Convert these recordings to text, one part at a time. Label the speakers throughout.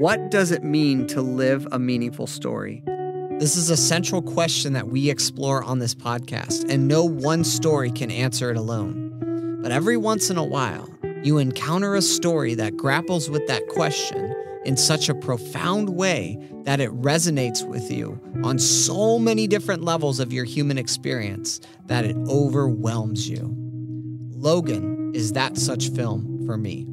Speaker 1: What does it mean to live a meaningful story?
Speaker 2: This is a central question that we explore on this podcast, and no one story can answer it alone. But every once in a while, you encounter a story that grapples with that question in such a profound way that it resonates with you on so many different levels of your human experience that it overwhelms you. Logan is that such film for me.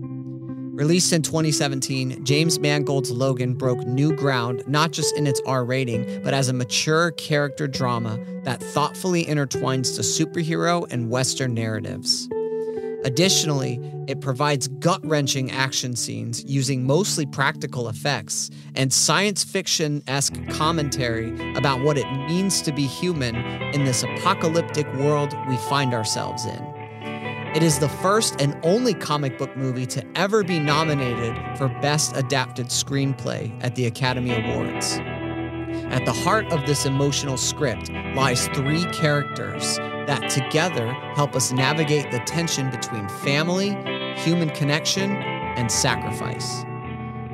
Speaker 2: Released in 2017, James Mangold's Logan broke new ground, not just in its R rating, but as a mature character drama that thoughtfully intertwines the superhero and Western narratives. Additionally, it provides gut-wrenching action scenes using mostly practical effects and science fiction-esque commentary about what it means to be human in this apocalyptic world we find ourselves in. It is the first and only comic book movie to ever be nominated for Best Adapted Screenplay at the Academy Awards. At the heart of this emotional script lies three characters that together help us navigate the tension between family, human connection, and sacrifice.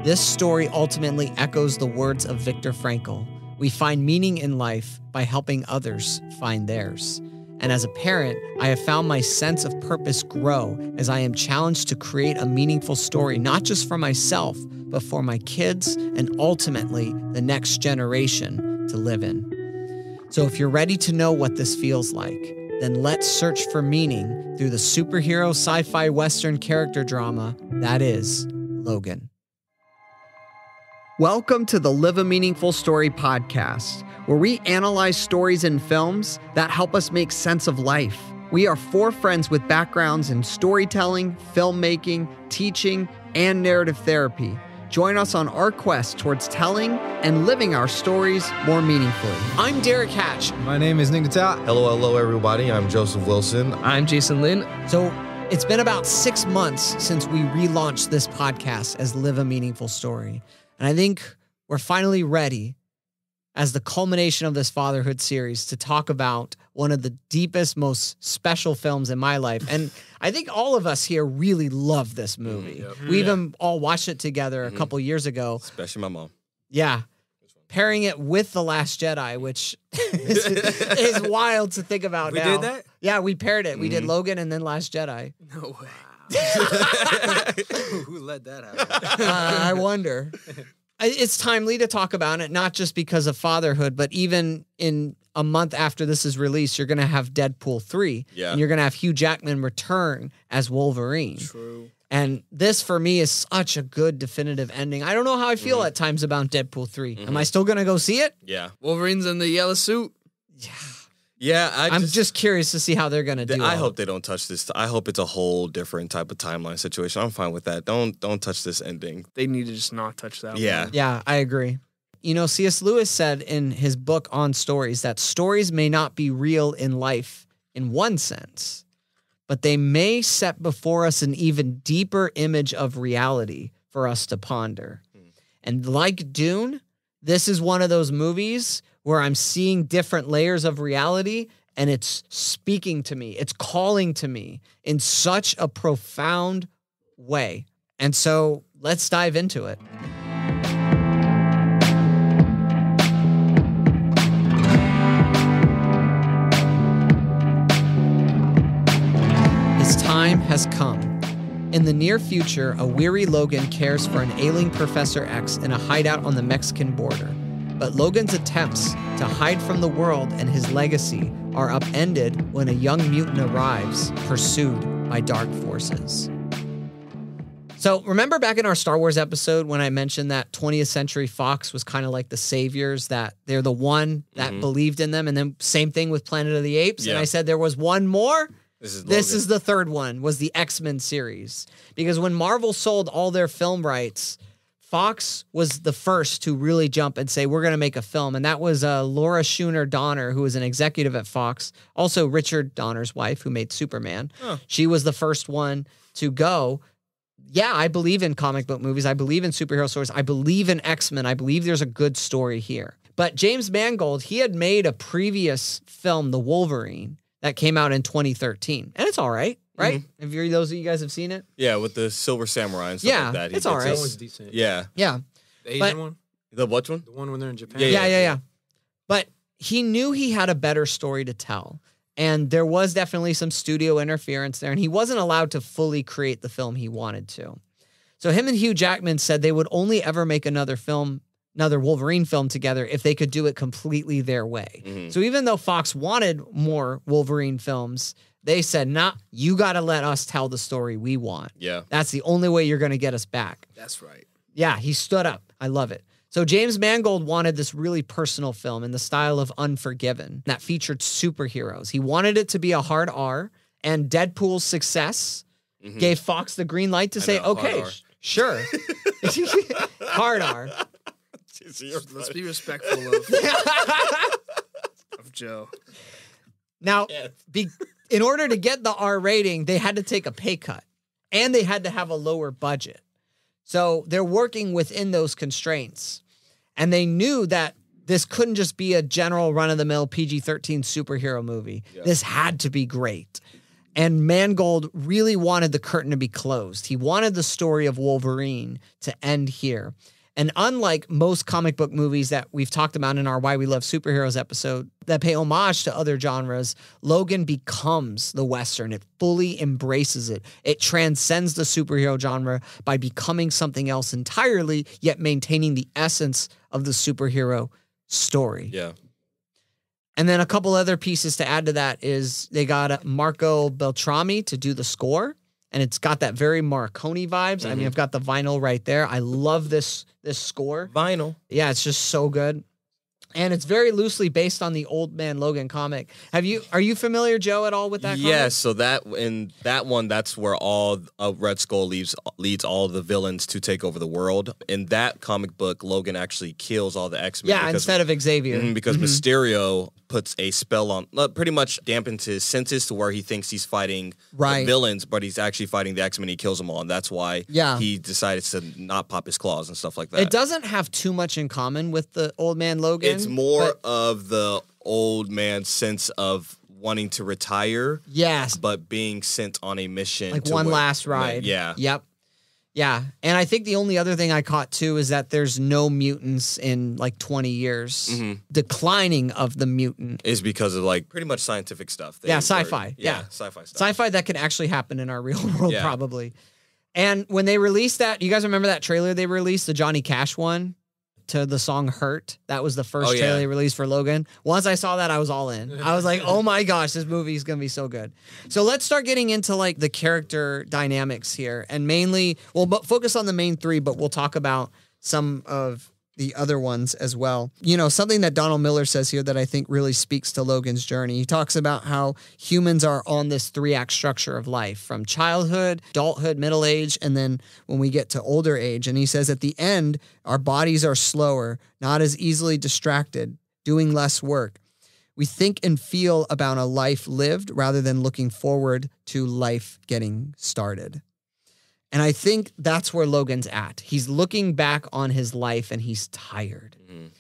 Speaker 2: This story ultimately echoes the words of Viktor Frankl. We find meaning in life by helping others find theirs. And as a parent, I have found my sense of purpose grow as I am challenged to create a meaningful story, not just for myself, but for my kids and ultimately the next generation to live in. So if you're ready to know what this feels like, then let's search for meaning through the superhero sci-fi Western character drama that is Logan.
Speaker 1: Welcome to the Live a Meaningful Story podcast, where we analyze stories and films that help us make sense of life. We are four friends with backgrounds in storytelling, filmmaking, teaching, and narrative therapy. Join us on our quest towards telling and living our stories more meaningfully.
Speaker 2: I'm Derrick Hatch.
Speaker 3: My name is Nick Natal.
Speaker 4: Hello, everybody. I'm Joseph Wilson.
Speaker 5: I'm Jason Lin.
Speaker 2: So it's been about 6 months since we relaunched this podcast as Live a Meaningful Story. And I think we're finally ready as the culmination of this Fatherhood series to talk about one of the deepest, most special films in my life. And I think all of us here really love this movie. We even all watched it together a couple years ago.
Speaker 4: Especially my mom.
Speaker 2: Yeah. Pairing it with The Last Jedi, which is wild to think about now.
Speaker 3: We did that?
Speaker 2: Yeah, we paired it. We did Logan and then Last Jedi.
Speaker 3: No way. Who let that happen?
Speaker 2: I wonder. It's timely to talk about it, not just because of fatherhood, but even in a month after this is released, you're going to have Deadpool 3.
Speaker 4: Yeah.
Speaker 2: And you're going to have Hugh Jackman return as Wolverine.
Speaker 3: True.
Speaker 2: And this, for me, is such a good definitive ending. I don't know how I feel at times about Deadpool 3. Am I still going to go see it?
Speaker 4: Yeah.
Speaker 5: Wolverine's in the yellow suit.
Speaker 4: Yeah,
Speaker 2: I'm just curious to see how they're going to do it.
Speaker 4: I hope they don't touch this. I hope it's a whole different type of timeline situation. I'm fine with that. Don't touch this ending.
Speaker 5: They need to just not touch that
Speaker 4: Yeah.
Speaker 5: one.
Speaker 2: Yeah, I agree. You know, C.S. Lewis said in his book on stories that stories may not be real in life in one sense, but they may set before us an even deeper image of reality for us to ponder. And like Dune, this is one of those movies where I'm seeing different layers of reality and it's speaking to me. It's calling to me in such a profound way. And so let's dive into it. His time has come. In the near future, a weary Logan cares for an ailing Professor X in a hideout on the Mexican border. But Logan's attempts to hide from the world and his legacy are upended when a young mutant arrives, pursued by dark forces. So remember back in our Star Wars episode when I mentioned that 20th Century Fox was kind of like the saviors, that they're the one that believed in them, and then same thing with Planet of the Apes, and I said there was one more? This is the third one, was the X-Men series. Because when Marvel sold all their film rights, Fox was the first to really jump and say, we're going to make a film. And that was Laura Schooner Donner, who was an executive at Fox. Also Richard Donner's wife, who made Superman. She was the first one to go, yeah, I believe in comic book movies. I believe in superhero stories. I believe in X-Men. I believe there's a good story here. But James Mangold, he had made a previous film, The Wolverine, that came out in 2013. And it's all right. Right? Have those of you guys have seen it?
Speaker 4: Yeah, with the Silver Samurai and stuff like that.
Speaker 2: It's all right.
Speaker 3: It's always decent.
Speaker 4: Yeah.
Speaker 2: Yeah.
Speaker 3: The Asian
Speaker 2: But-
Speaker 3: one?
Speaker 4: The what one?
Speaker 3: The one when they're in Japan?
Speaker 2: Yeah. But he knew he had a better story to tell. And there was definitely some studio interference there, and he wasn't allowed to fully create the film he wanted to. So him and Hugh Jackman said they would only ever make another Wolverine film together if they could do it completely their way.
Speaker 4: Mhm.
Speaker 2: So even though Fox wanted more Wolverine films, they said, nah, you got to let us tell the story we want.
Speaker 4: Yeah.
Speaker 2: That's the only way you're going to get us back.
Speaker 5: That's right.
Speaker 2: Yeah, he stood up. I love it. So James Mangold wanted this really personal film in the style of Unforgiven that featured superheroes. He wanted it to be a hard R, and Deadpool's success gave Fox the green light to say,
Speaker 4: know,
Speaker 2: okay,
Speaker 4: hard R.
Speaker 2: sure. Hard R.
Speaker 5: Let's be respectful of Joe.
Speaker 2: Now, in order to get the R rating, they had to take a pay cut, and they had to have a lower budget. So they're working within those constraints. And they knew that this couldn't just be a general run-of-the-mill PG-13 superhero movie. Yeah. This had to be great. And Mangold really wanted the curtain to be closed. He wanted the story of Wolverine to end here. And unlike most comic book movies that we've talked about in our Why We Love Superheroes episode that pay homage to other genres, Logan becomes the Western. It fully embraces it. It transcends the superhero genre by becoming something else entirely, yet maintaining the essence of the superhero story.
Speaker 4: Yeah.
Speaker 2: And then a couple other pieces to add to that is they got Marco Beltrami to do the score. And it's got that very Morricone vibes. I mean, I've got the vinyl right there. I love this score.
Speaker 4: Vinyl.
Speaker 2: Yeah, it's just so good. And it's very loosely based on the Old Man Logan comic. Are you familiar, Joe, at all with that comic?
Speaker 4: Yes, so in that one, that's where all Red Skull leads all the villains to take over the world. In that comic book, Logan actually kills all the X-Men.
Speaker 2: Yeah, instead of Xavier.
Speaker 4: Because Mysterio puts a spell on, pretty much dampens his senses to where he thinks he's fighting the villains, but he's actually fighting the X-Men. He kills them all, and that's why he decides to not pop his claws and stuff like that.
Speaker 2: It doesn't have too much in common with the Old Man Logan.
Speaker 4: It's more of the old man's sense of wanting to retire.
Speaker 2: Yes.
Speaker 4: But being sent on a mission.
Speaker 2: Like one last ride.
Speaker 4: Yeah.
Speaker 2: Yep. Yeah. And I think the only other thing I caught too is that there's no mutants in like 20 years. Declining of the mutant.
Speaker 4: Is because of like pretty much scientific stuff.
Speaker 2: Sci-fi.
Speaker 4: Sci-fi stuff.
Speaker 2: Sci-fi that could actually happen in our real world probably. And when they released that, you guys remember that trailer they released, the Johnny Cash one? To the song Hurt. That was the first trailer they released for Logan. Once I saw that, I was all in. I was like, oh my gosh, this movie is going to be so good. So let's start getting into like the character dynamics here. And mainly, we'll focus on the main three, but we'll talk about some of the other ones as well. You know, something that Donald Miller says here that I think really speaks to Logan's journey. He talks about how humans are on this 3-act structure of life, from childhood, adulthood, middle age, and then when we get to older age. And he says at the end, our bodies are slower, not as easily distracted, doing less work. We think and feel about a life lived rather than looking forward to life getting started. And I think that's where Logan's at. He's looking back on his life and he's tired.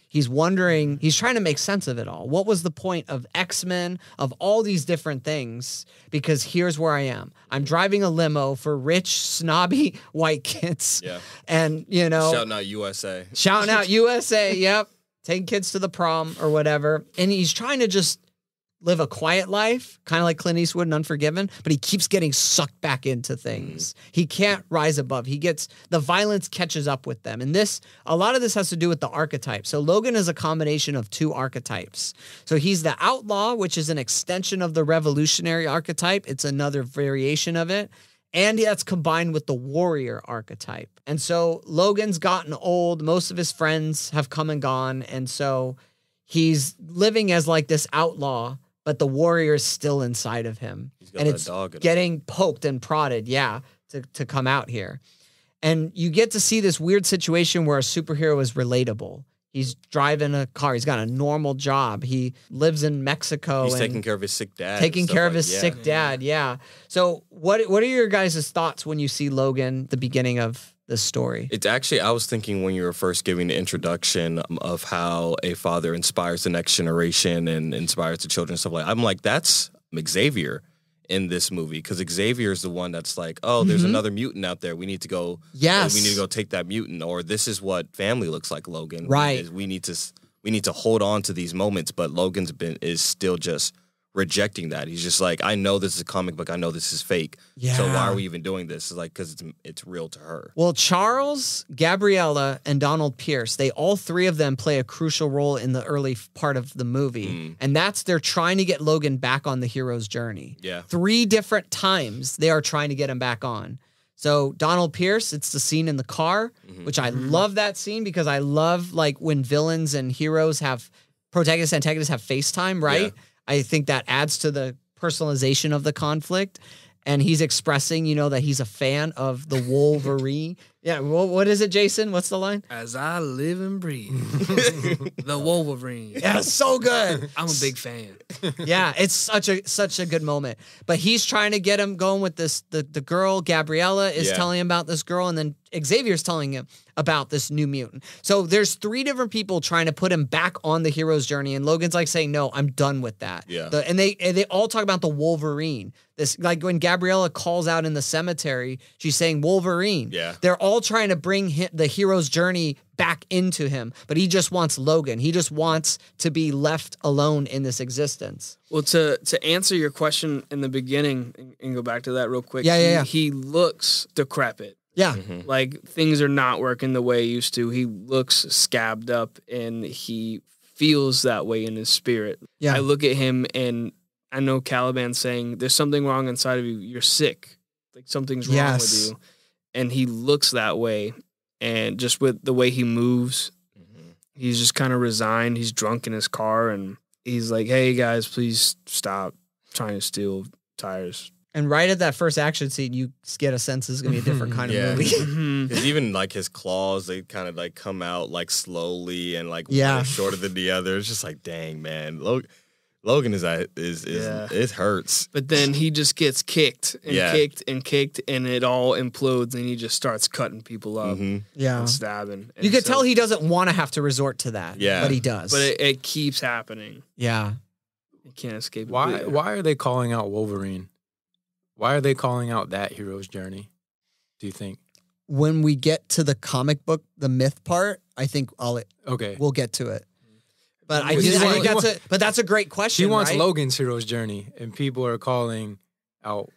Speaker 2: He's wondering, he's trying to make sense of it all. What was the point of X-Men, of all these different things? Because here's where I am. I'm driving a limo for rich, snobby white kids. Yeah. And, you know.
Speaker 4: Shouting out USA.
Speaker 2: Shouting out USA, yep. Taking kids to the prom or whatever. And he's trying to just live a quiet life, kind of like Clint Eastwood in Unforgiven, but he keeps getting sucked back into things. He can't rise above. The violence catches up with them. And a lot of this has to do with the archetype. So Logan is a combination of 2 archetypes. So he's the outlaw, which is an extension of the revolutionary archetype. It's another variation of it. And that's combined with the warrior archetype. And so Logan's gotten old. Most of his friends have come and gone. And so he's living as like this outlaw, but the warrior is still inside of him. And it's getting poked and prodded, to come out here. And you get to see this weird situation where a superhero is relatable. He's driving a car. He's got a normal job. He lives in Mexico.
Speaker 4: He's taking care of his sick dad.
Speaker 2: Sick dad, yeah. So what are your guys' thoughts when you see Logan, the beginning of this story?
Speaker 4: It's actually, I was thinking when you were first giving the introduction of how a father inspires the next generation and inspires the children and stuff like that. I'm like, that's Xavier in this movie, because Xavier is the one that's like, oh, there's another mutant out there. We need to go.
Speaker 2: Yes,
Speaker 4: we need to go take that mutant. Or this is what family looks like, Logan.
Speaker 2: Right.
Speaker 4: We need to hold on to these moments. But Logan's is still just rejecting that. He's just like, I know this is a comic book. I know this is fake. Yeah. So why are we even doing this? It's like, because it's real to her.
Speaker 2: Well, Charles, Gabriella, and Donald Pierce, they all three of them play a crucial role in the early part of the movie. And they're trying to get Logan back on the hero's journey.
Speaker 4: Yeah.
Speaker 2: 3 different times they are trying to get him back on. So Donald Pierce, it's the scene in the car, which I love that scene because I love like when villains and heroes have protagonists and antagonists have FaceTime, right? Yeah. I think that adds to the personalization of the conflict. And he's expressing, that he's a fan of the Wolverine. Yeah, well, what is it, Jason? What's the line?
Speaker 5: As I live and breathe, the Wolverine.
Speaker 2: Yeah, so good.
Speaker 5: I'm a big fan.
Speaker 2: Yeah, it's such a good moment. But he's trying to get him going with this. The girl, Gabriella, is telling him about this girl, and then Xavier's telling him about this new mutant. So there's 3 different people trying to put him back on the hero's journey, and Logan's like saying, no, I'm done with that. Yeah. And they all talk about the Wolverine. This, like when Gabriella calls out in the cemetery, she's saying Wolverine. Yeah. They're all trying to bring the hero's journey back into him, but he just wants Logan. He just wants to be left alone in this existence.
Speaker 5: Well, to answer your question in the beginning and go back to that real quick. He looks decrepit.
Speaker 2: Yeah.
Speaker 5: Like things are not working the way he used to. He looks scabbed up and he feels that way in his spirit. Yeah. I look at him and I know Caliban's saying there's something wrong inside of you. You're sick. Like something's wrong with you. And he looks that way. And just with the way he moves, he's just kind of resigned. He's drunk in his car and he's like, hey guys, please stop trying to steal tires.
Speaker 2: And right at that first action scene, you get a sense this is going to be a different kind of movie.
Speaker 4: Because even like his claws, they kind of like come out like slowly and like one is shorter than the other. It's just like, dang, man. Logan is it hurts.
Speaker 5: But then he just gets kicked and kicked and it all implodes and he just starts cutting people up and stabbing. And
Speaker 2: you could tell he doesn't want to have to resort to that, but he does.
Speaker 5: But it keeps happening.
Speaker 2: Yeah.
Speaker 5: You can't escape it.
Speaker 3: Why are they calling out Wolverine? Why are they calling out that hero's journey, do you think?
Speaker 2: When we get to the comic book, the myth part, I think we'll get to it. But I think that's a great question.
Speaker 3: He wants Logan's hero's journey, and people are calling out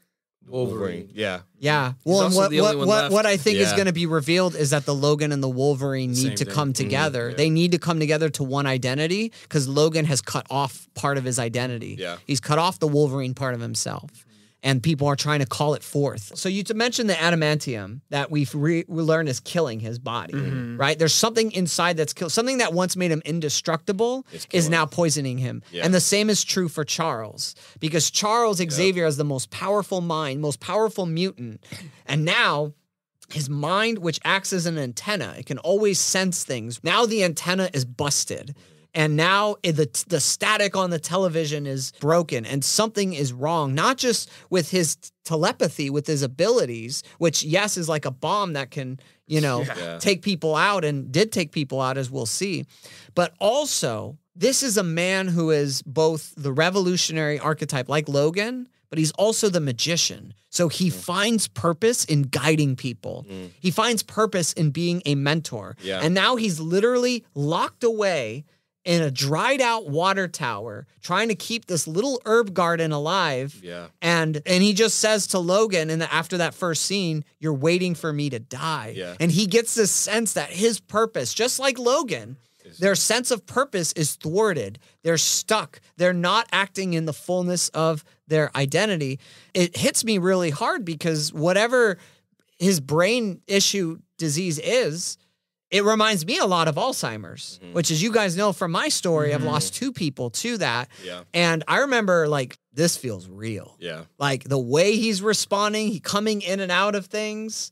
Speaker 3: Wolverine.
Speaker 4: Yeah.
Speaker 2: Yeah. Well, and what I think is going to be revealed is that the Logan and the Wolverine need to come together. They need to come together to one identity because Logan has cut off part of his identity. Yeah. He's cut off the Wolverine part of himself. And people are trying to call it forth. So you mentioned the adamantium that we learned is killing his body, right? There's something inside that's killed. Something that once made him indestructible is now poisoning him. Yeah. And the same is true for Charles. Because Charles Xavier is the most powerful mind, most powerful mutant. And now his mind, which acts as an antenna, it can always sense things. Now the antenna is busted. And now the static on the television is broken and something is wrong, not just with his telepathy, with his abilities, which, yes, is like a bomb that can, take people out and did take people out, as we'll see. But also, this is a man who is both the revolutionary archetype like Logan, but he's also the magician. So he finds purpose in guiding people. He finds purpose in being a mentor. Yeah. And now he's literally locked away in a dried out water tower trying to keep this little herb garden alive. Yeah. And he just says to Logan after that first scene, you're waiting for me to die. Yeah. And he gets this sense that his purpose, just like Logan, their sense of purpose is thwarted. They're stuck. They're not acting in the fullness of their identity. It hits me really hard because whatever his brain issue disease is, it reminds me a lot of Alzheimer's, which, as you guys know from my story, I've lost 2 people to that. Yeah. And I remember, this feels real. Yeah. Like, the way he's responding, he coming in and out of things.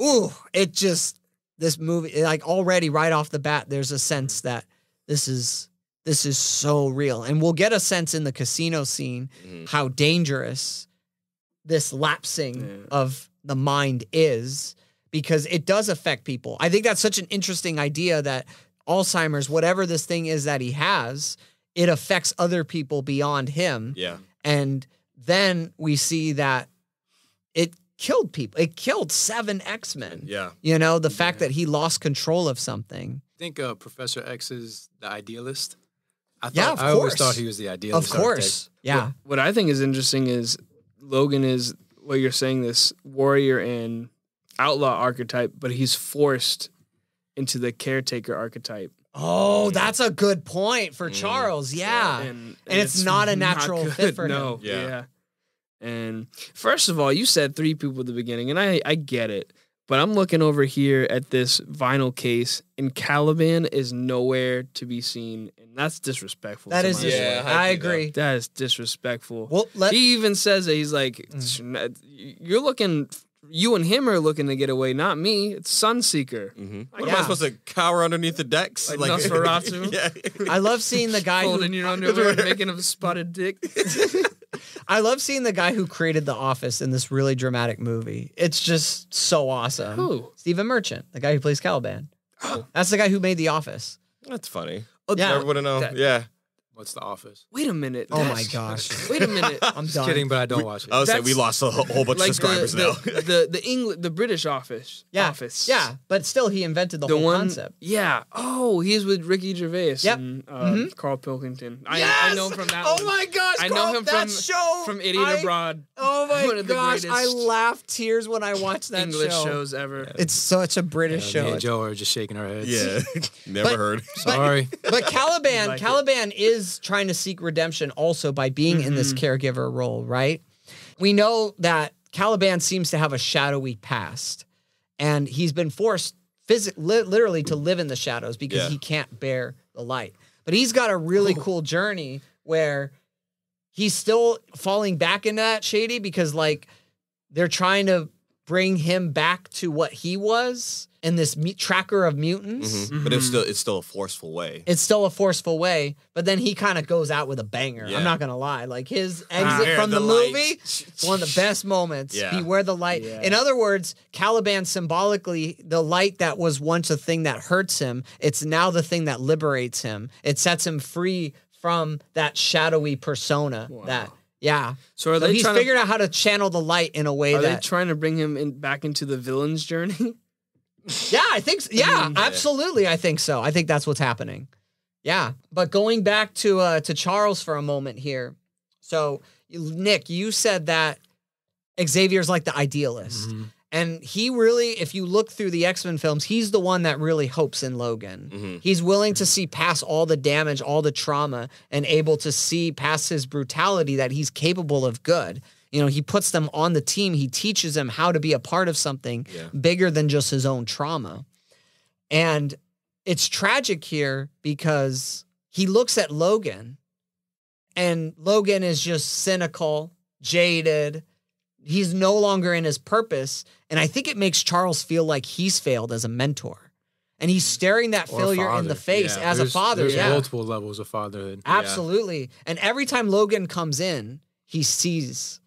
Speaker 2: Ooh, this movie, already right off the bat, there's a sense that this is so real. And we'll get a sense in the casino scene how dangerous this lapsing of the mind is. Because it does affect people. I think that's such an interesting idea that Alzheimer's, whatever this thing is that he has, it affects other people beyond him. Yeah. And then we see that it killed people. It killed 7 X-Men.
Speaker 4: Yeah.
Speaker 2: You know, the fact that he lost control of something.
Speaker 3: I think Professor X is the idealist.
Speaker 2: I
Speaker 3: always thought he was the idealist.
Speaker 2: Of course. Yeah.
Speaker 5: What I think is interesting is Logan is what you're saying, this warrior and outlaw archetype, but he's forced into the caretaker archetype.
Speaker 2: Oh, that's a good point for Charles. Yeah. And it's not a natural fit for him.
Speaker 5: Yeah. And first of all, you said 3 people at the beginning, and I get it. But I'm looking over here at this vinyl case, and Caliban is nowhere to be seen, and that's disrespectful.
Speaker 2: That is disrespectful. I agree.
Speaker 5: That is disrespectful.
Speaker 2: Well,
Speaker 5: he even says that he's like, "You're looking. You and him are looking to get away, not me. It's Sunseeker."
Speaker 4: What am I supposed to cower underneath the decks?
Speaker 5: Like Nosferatu?
Speaker 4: Yeah.
Speaker 2: I love seeing the guy
Speaker 5: folding your underwear, making a spotted dick.
Speaker 2: I love seeing the guy who created The Office in this really dramatic movie. It's just so awesome.
Speaker 5: Who?
Speaker 2: Stephen Merchant, the guy who plays Caliban. That's the guy who made The Office.
Speaker 4: That's funny.
Speaker 2: Yeah.
Speaker 4: Never would have known. Yeah.
Speaker 3: What's The Office?
Speaker 5: Wait a minute.
Speaker 2: Oh my gosh.
Speaker 5: Wait a minute.
Speaker 2: I'm done.
Speaker 3: Kidding, but I don't watch it.
Speaker 4: I was saying we lost a whole bunch of subscribers now.
Speaker 5: The British Office.
Speaker 2: Yeah.
Speaker 5: Office.
Speaker 2: Yeah, but still he invented the whole concept.
Speaker 5: Yeah. Oh, he's with Ricky Gervais and Carl Pilkington. I know him from that one.
Speaker 2: Oh my gosh,
Speaker 5: I know him from Idiot Abroad.
Speaker 2: Oh my
Speaker 5: one of the
Speaker 2: gosh, I
Speaker 5: greatest
Speaker 2: laughed tears when I watched that
Speaker 5: English
Speaker 2: show.
Speaker 5: shows ever.
Speaker 2: It's such a British show.
Speaker 3: Me and Joe are just shaking our heads.
Speaker 4: Yeah. Never heard.
Speaker 3: Sorry.
Speaker 2: But Caliban is trying to seek redemption also by being in this caregiver role, right? We know that Caliban seems to have a shadowy past, and he's been forced literally to live in the shadows because he can't bear the light. But he's got a really cool journey where he's still falling back into that shady because, like, they're trying to bring him back to what he was in this tracker of mutants.
Speaker 4: But it's still a forceful way.
Speaker 2: It's still a forceful way, but then he kind of goes out with a banger. I'm not going to lie. Like, his exit from the movie, it's one of the best moments.
Speaker 4: Yeah.
Speaker 2: Beware the light. Yeah. In other words, Caliban symbolically, the light that was once a thing that hurts him, it's now the thing that liberates him. It sets him free from that shadowy persona So he's figured out how to channel the light in a way
Speaker 5: Are they trying to bring him back into the villain's journey?
Speaker 2: Yeah, I think so. Yeah, absolutely. I think so. I think that's what's happening. Yeah. But going back to Charles for a moment here. So, Nick, you said that Xavier's like the idealist. And he really, if you look through the X-Men films, he's the one that really hopes in Logan. He's willing to see past all the damage, all the trauma, and able to see past his brutality that he's capable of good. You know, he puts them on the team. He teaches them how to be a part of something bigger than just his own trauma. And it's tragic here because he looks at Logan, and Logan is just cynical, jaded. He's no longer in his purpose. And I think it makes Charles feel like he's failed as a mentor. And he's staring that failure in the face as a father.
Speaker 3: There's multiple levels of fatherhood.
Speaker 2: Absolutely. Yeah. And every time Logan comes in, he's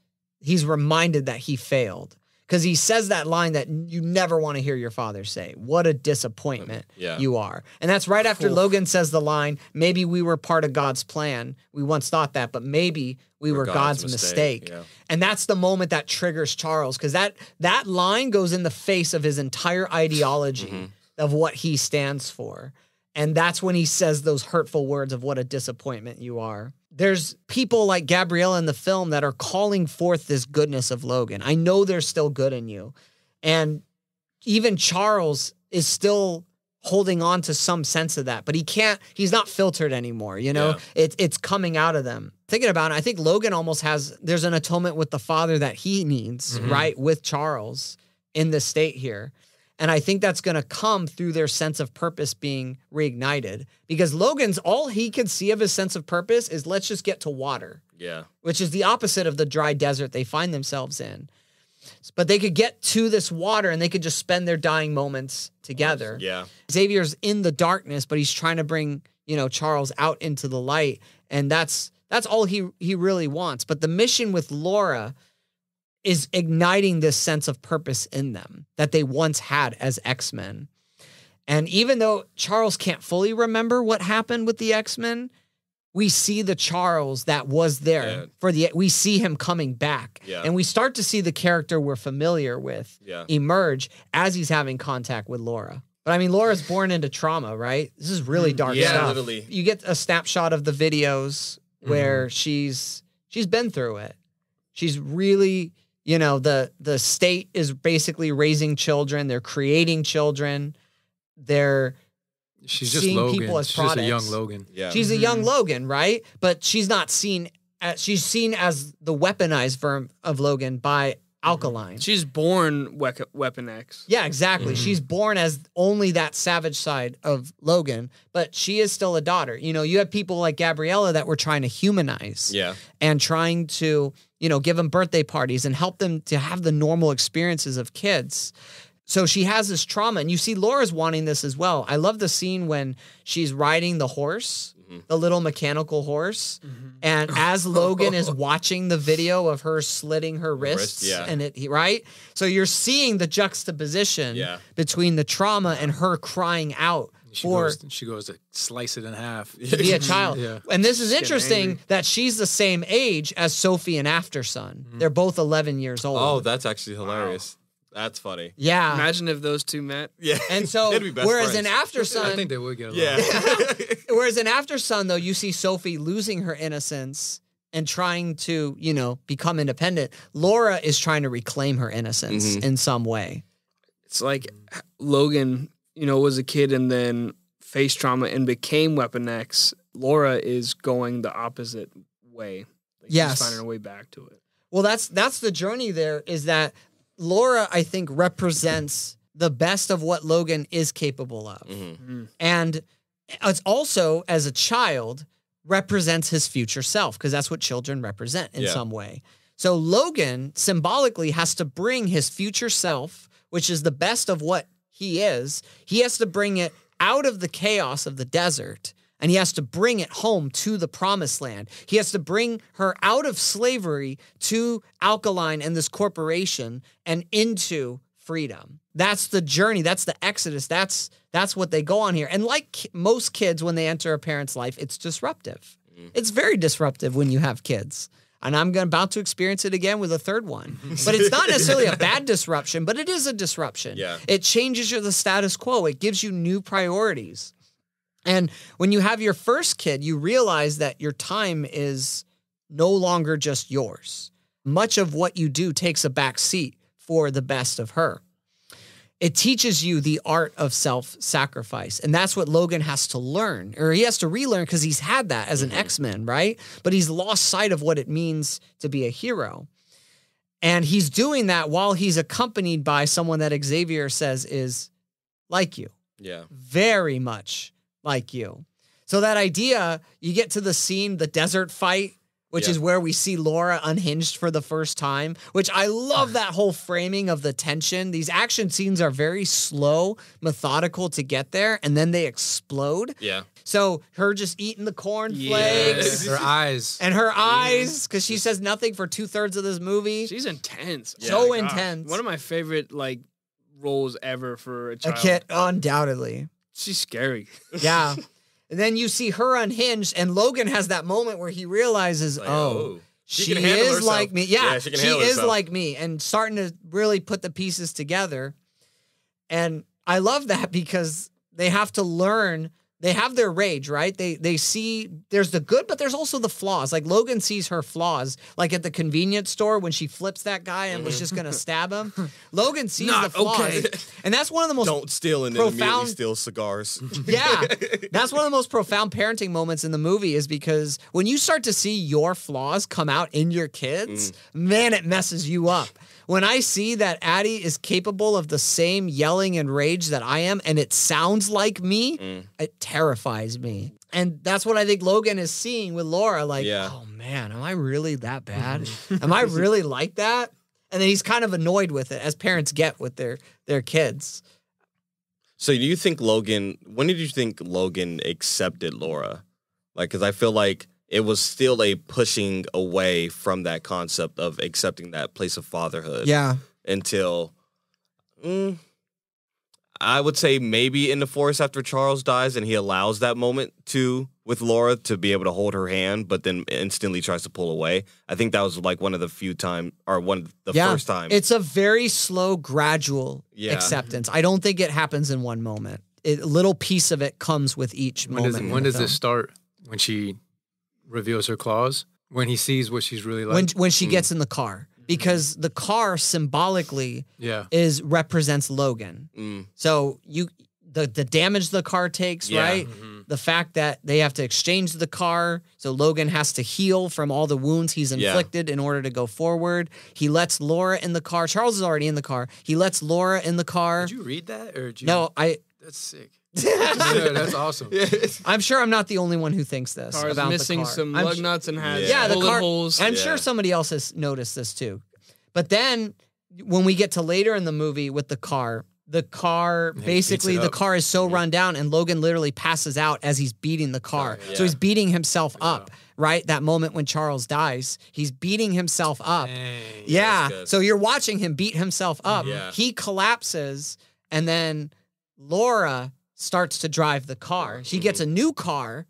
Speaker 2: reminded that he failed. Because he says that line that you never want to hear your father say. What a disappointment you are. And that's right after Logan says the line, maybe we were part of God's plan. We once thought that, but maybe we were God's mistake. Yeah. And that's the moment that triggers Charles. Because that line goes in the face of his entire ideology of what he stands for. And that's when he says those hurtful words of what a disappointment you are. There's people like Gabriella in the film that are calling forth this goodness of Logan. I know there's still good in you. And even Charles is still holding on to some sense of that, but he's not filtered anymore. You know, it's coming out of them. Thinking about it, I think Logan almost there's an atonement with the father that he needs, right? With Charles in the state here. And I think that's going to come through their sense of purpose being reignited. Because Logan's, all he can see of his sense of purpose is let's just get to water. Yeah. Which is the opposite of the dry desert they find themselves in. But they could get to this water and they could just spend their dying moments together. Yeah. Xavier's in the darkness, but he's trying to bring, Charles out into the light. And that's all he really wants. But the mission with Laura is igniting this sense of purpose in them that they once had as X-Men. And even though Charles can't fully remember what happened with the X-Men, we see the Charles that was there we see him coming back.
Speaker 4: Yeah.
Speaker 2: And we start to see the character we're familiar with emerge as he's having contact with Laura. But I mean, Laura's born into trauma, right? This is really dark stuff.
Speaker 4: Yeah, literally.
Speaker 2: You get a snapshot of the videos where she's been through it. She's really, you know, the state is basically raising children. They're creating children. She's just Logan. People as products.
Speaker 3: She's a young Logan.
Speaker 2: Yeah. She's a young Logan, right? But she's not seen she's seen as the weaponized version of Logan by Alkaline.
Speaker 5: She's born Weapon X.
Speaker 2: Yeah, exactly. She's born as only that savage side of Logan, but she is still a daughter. You know, you have people like Gabriella that were trying to humanize.
Speaker 4: Yeah.
Speaker 2: And trying to, you know, give them birthday parties and help them to have the normal experiences of kids. So she has this trauma, and you see Laura's wanting this as well. I love the scene when she's riding the horse, the little mechanical horse, and as Logan is watching the video of her slitting her wrists, and right? So you're seeing the juxtaposition between the trauma and her crying out.
Speaker 3: She goes to slice it in half.
Speaker 2: To be a child. And this is interesting that she's the same age as Sophie and Aftersun. They're both 11 years old.
Speaker 4: Oh, that's actually hilarious. Wow. That's funny.
Speaker 2: Yeah.
Speaker 5: Imagine if those two met.
Speaker 4: Yeah.
Speaker 2: And so, whereas in Aftersun...
Speaker 3: I think they would get along.
Speaker 2: Yeah. Whereas in Aftersun, though, you see Sophie losing her innocence and trying to, you know, become independent. Laura is trying to reclaim her innocence in some way.
Speaker 5: It's like Logan, you know, was a kid and then faced trauma and became Weapon X. Laura is going the opposite way. Like she's finding her way back to it.
Speaker 2: Well, that's the journey there, is that Laura, I think, represents the best of what Logan is capable of. And it's also, as a child, represents his future self, because that's what children represent in some way. So Logan symbolically has to bring his future self, which is the best of what he is. He has to bring it out of the chaos of the desert, and he has to bring it home to the promised land. He has to bring her out of slavery to Alkaline and this corporation and into freedom. That's the journey. That's the exodus. That's what they go on here. And like most kids, when they enter a parent's life, it's disruptive. It's very disruptive when you have kids. And I'm about to experience it again with a third one. But it's not necessarily a bad disruption, but it is a disruption.
Speaker 4: Yeah.
Speaker 2: It changes the status quo. It gives you new priorities. And when you have your first kid, you realize that your time is no longer just yours. Much of what you do takes a back seat for the best of her. It teaches you the art of self-sacrifice. And that's what Logan has to learn, or he has to relearn, because he's had that as an X-Men, right? But he's lost sight of what it means to be a hero. And he's doing that while he's accompanied by someone that Xavier says is like you.
Speaker 4: Yeah.
Speaker 2: Very much like you. So that idea, you get to the scene, the desert fight, which is where we see Laura unhinged for the first time, which I love that whole framing of the tension. These action scenes are very slow, methodical to get there, and then they explode.
Speaker 4: Yeah.
Speaker 2: So her just eating the cornflakes.
Speaker 3: Her eyes.
Speaker 2: And her eyes, because she says nothing for 2/3 of this movie.
Speaker 5: She's intense.
Speaker 2: So intense.
Speaker 5: One of my favorite, like, roles ever for a child.
Speaker 2: A kid, undoubtedly.
Speaker 5: She's scary.
Speaker 2: Yeah. And then you see her unhinged, and Logan has that moment where he realizes, she is like me. Yeah, she is like me, and starting to really put the pieces together. And I love that, because they have to learn. They have their rage, right? They see there's the good, but there's also the flaws. Like Logan sees her flaws, like at the convenience store when she flips that guy and was just gonna stab him. Logan sees the flaws, and that's one of the most
Speaker 4: don't steal and
Speaker 2: profound,
Speaker 4: immediately steal cigars.
Speaker 2: Yeah, that's one of the most profound parenting moments in the movie, is because when you start to see your flaws come out in your kids, man, it messes you up. When I see that Addie is capable of the same yelling and rage that I am, and it sounds like me, it terrifies me. And that's what I think Logan is seeing with Laura. Like, oh man, am I really that bad? Am I really like that? And then he's kind of annoyed with it, as parents get with their kids.
Speaker 4: So do you think when did you think Logan accepted Laura? Like, because I feel like it was still a pushing away from that concept of accepting that place of fatherhood.
Speaker 2: Yeah.
Speaker 4: Until, I would say maybe in the forest after Charles dies and he allows that moment to with Laura to be able to hold her hand, but then instantly tries to pull away. I think that was like one of the few time or one of the first time.
Speaker 2: It's a very slow, gradual acceptance. I don't think it happens in one moment. A little piece of it comes with each moment.
Speaker 3: When does it start? When she reveals her claws? When he sees what she's really like?
Speaker 2: When she gets in the car. Because the car symbolically represents Logan. So the damage the car takes, right? The fact that they have to exchange the car, so Logan has to heal from all the wounds he's inflicted in order to go forward. He lets Laura in the car. Charles is already in the car. He lets Laura in the car.
Speaker 3: Did you read that? Or did you...
Speaker 2: No,
Speaker 3: That's sick. That's awesome.
Speaker 2: I'm sure I'm not the only one who thinks this.
Speaker 5: Car's
Speaker 2: about
Speaker 5: missing
Speaker 2: the car.
Speaker 5: some lug nuts and has
Speaker 2: the
Speaker 5: bullet
Speaker 2: car,
Speaker 5: holes.
Speaker 2: I'm sure somebody else has noticed this too. But then when we get to later in the movie with the car basically the car is so run down and Logan literally passes out as he's beating the car. So he's beating himself up, right? That moment when Charles dies, he's beating himself up. Dang, so you're watching him beat himself up. He collapses and then Laura starts to drive the car. She gets a new car,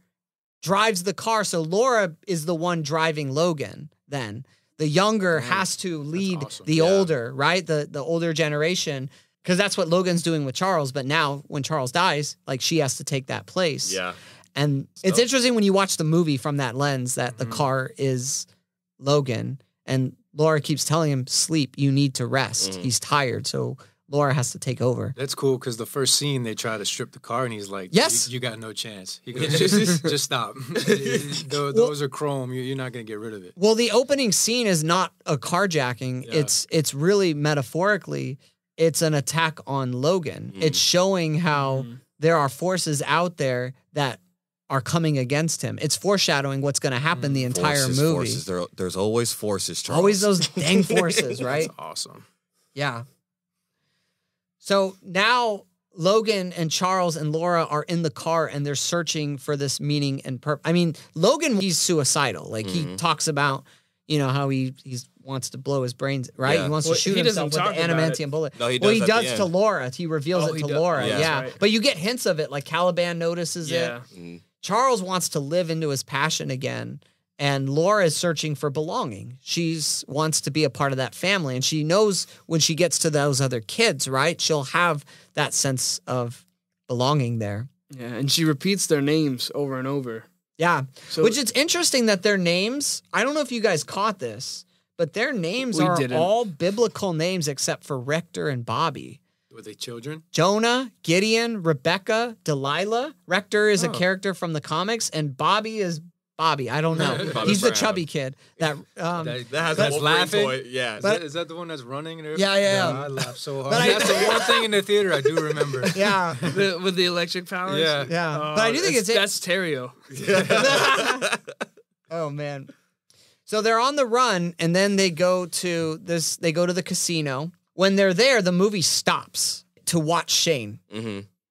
Speaker 2: drives the car. So Laura is the one driving Logan then. The younger has to lead the older, right? The older generation. Because that's what Logan's doing with Charles. But now when Charles dies, like she has to take that place.
Speaker 4: Yeah.
Speaker 2: And it's interesting when you watch the movie from that lens that the car is Logan. And Laura keeps telling him, sleep, you need to rest. He's tired. So Laura has to take over.
Speaker 3: That's cool because the first scene they try to strip the car and he's like,
Speaker 2: yes,
Speaker 3: you got no chance. He goes, just stop. Those are chrome. You're not going to get rid of it.
Speaker 2: Well, the opening scene is not a carjacking. Yeah. It's really metaphorically, it's an attack on Logan. It's showing how there are forces out there that are coming against him. It's foreshadowing what's going to happen the entire movie.
Speaker 4: There's always forces, Charles.
Speaker 2: Always those dang forces, right?
Speaker 3: That's awesome.
Speaker 2: Yeah. So now Logan and Charles and Laura are in the car and they're searching for this meaning and purpose. I mean, Logan, he's suicidal. Like he talks about, how he wants to blow his brains, right?
Speaker 4: Yeah.
Speaker 2: He wants to shoot himself with the adamantium bullet.
Speaker 4: No, he does.
Speaker 2: He does to Laura. He reveals it to Laura. Yeah.
Speaker 5: Right.
Speaker 2: But you get hints of it, like Caliban notices it. Charles wants to live into his passion again. And Laura is searching for belonging. She wants to be a part of that family. And she knows when she gets to those other kids, right? She'll have that sense of belonging there.
Speaker 5: Yeah, and she repeats their names over and over.
Speaker 2: Yeah, so, which it's interesting that their names, I don't know if you guys caught this, but their names are all biblical names except for Richter and Bobby.
Speaker 3: Were they children?
Speaker 2: Jonah, Gideon, Rebecca, Delilah. Richter is a character from the comics, and Bobby is Bobby. I don't know. He's the chubby kid that
Speaker 3: that's laughing. Toy.
Speaker 4: Yeah,
Speaker 3: is that the one that's running?
Speaker 2: Yeah.
Speaker 3: I laugh so hard. That's the one thing in the theater I do remember.
Speaker 2: Yeah,
Speaker 5: with the electric powers.
Speaker 2: Yeah. But I do think
Speaker 5: that's Terrio.
Speaker 2: Oh man. So they're on the run, and then they go to this. They go to the casino. When they're there, the movie stops to watch Shane.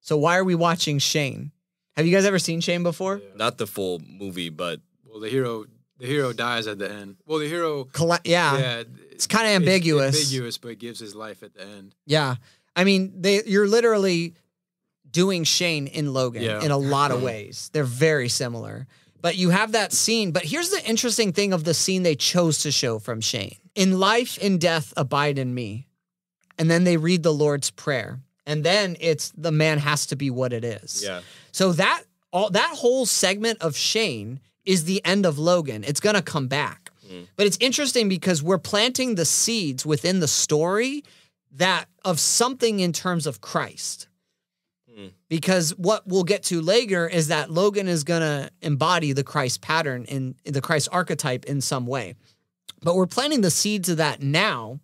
Speaker 2: So why are we watching Shane? Have you guys ever seen Shane before?
Speaker 4: Yeah. Not the full movie, but
Speaker 3: the hero dies at the end. Well, the hero,
Speaker 2: it's kind of ambiguous.
Speaker 3: It's ambiguous, but gives his life at the end.
Speaker 2: Yeah, I mean, you're literally doing Shane in Logan in a lot of ways. They're very similar, but you have that scene. But here's the interesting thing of the scene they chose to show from Shane: "In life, in death, abide in me," and then they read the Lord's Prayer. And then it's the man has to be what it is.
Speaker 4: Yeah.
Speaker 2: So that whole segment of Shane is the end of Logan. It's going to come back. But it's interesting because we're planting the seeds within the story that of something in terms of Christ. Because what we'll get to later is that Logan is going to embody the Christ pattern in the Christ archetype in some way. But we're planting the seeds of that now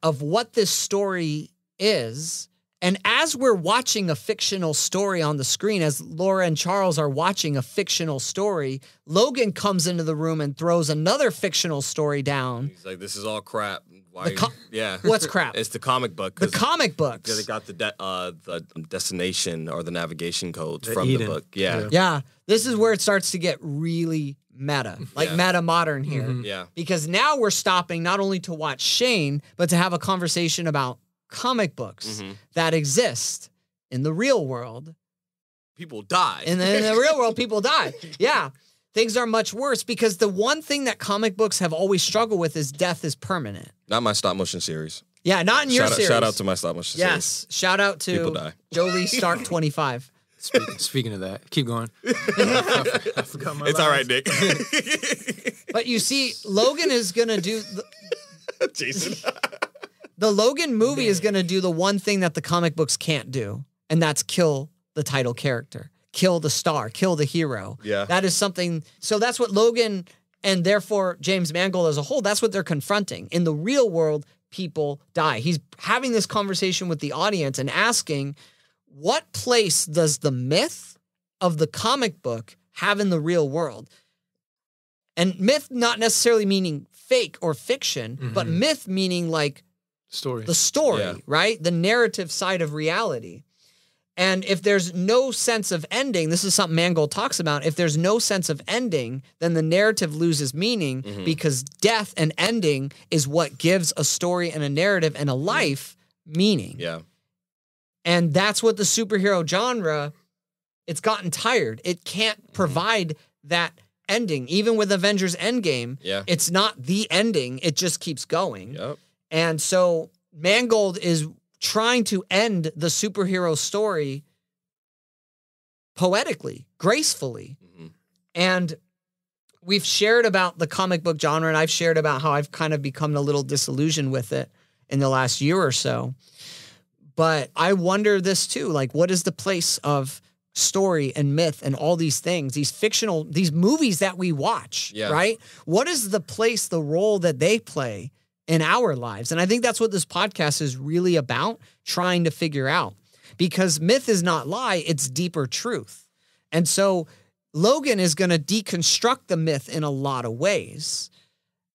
Speaker 2: of what this story is. And as we're watching a fictional story on the screen, as Laura and Charles are watching a fictional story, Logan comes into the room and throws another fictional story down.
Speaker 4: He's like, this is all crap.
Speaker 2: What's crap?
Speaker 4: It's the comic book.
Speaker 2: The comic books.
Speaker 4: Because they got the destination or the navigation codes from Eden. The book. Yeah.
Speaker 2: Yeah. This is where it starts to get really meta, meta modern here.
Speaker 4: Yeah.
Speaker 2: Because now we're stopping not only to watch Shane, but to have a conversation about comic books that exist in the real world
Speaker 4: people die.
Speaker 2: In the real world, people die. Yeah. Things are much worse because the one thing that comic books have always struggled with is death is permanent.
Speaker 4: Not my stop motion series.
Speaker 2: Yeah, not in your series.
Speaker 4: Shout out to my stop motion series.
Speaker 2: Yes. Shout out to Jolie Stark 25.
Speaker 3: Speaking of that, keep going.
Speaker 4: I forgot my It's all right, Nick.
Speaker 2: But you see, Logan is going to do...
Speaker 4: Jason.
Speaker 2: The Logan movie is going to do the one thing that the comic books can't do, and that's kill the title character, kill the star, kill the hero.
Speaker 4: Yeah.
Speaker 2: That is something... So that's what Logan, and therefore James Mangold as a whole, that's what they're confronting. In the real world, people die. He's having this conversation with the audience and asking... What place does the myth of the comic book have in the real world? And myth not necessarily meaning fake or fiction, but myth meaning like
Speaker 3: the
Speaker 2: story, right? The narrative side of reality. And if there's no sense of ending, this is something Mangold talks about, if there's no sense of ending, then the narrative loses meaning because death and ending is what gives a story and a narrative and a life meaning.
Speaker 4: Yeah.
Speaker 2: And that's what the superhero genre, it's gotten tired. It can't provide that ending. Even with Avengers Endgame, it's not the ending. It just keeps going.
Speaker 4: Yep.
Speaker 2: And so Mangold is trying to end the superhero story poetically, gracefully. And we've shared about the comic book genre, and I've shared about how I've kind of become a little disillusioned with it in the last year or so. But I wonder this too, like what is the place of story and myth and all these things, these movies that we watch, right? What is the place, the role that they play in our lives? And I think that's what this podcast is really about, trying to figure out. Because myth is not lie, it's deeper truth. And so Logan is going to deconstruct the myth in a lot of ways.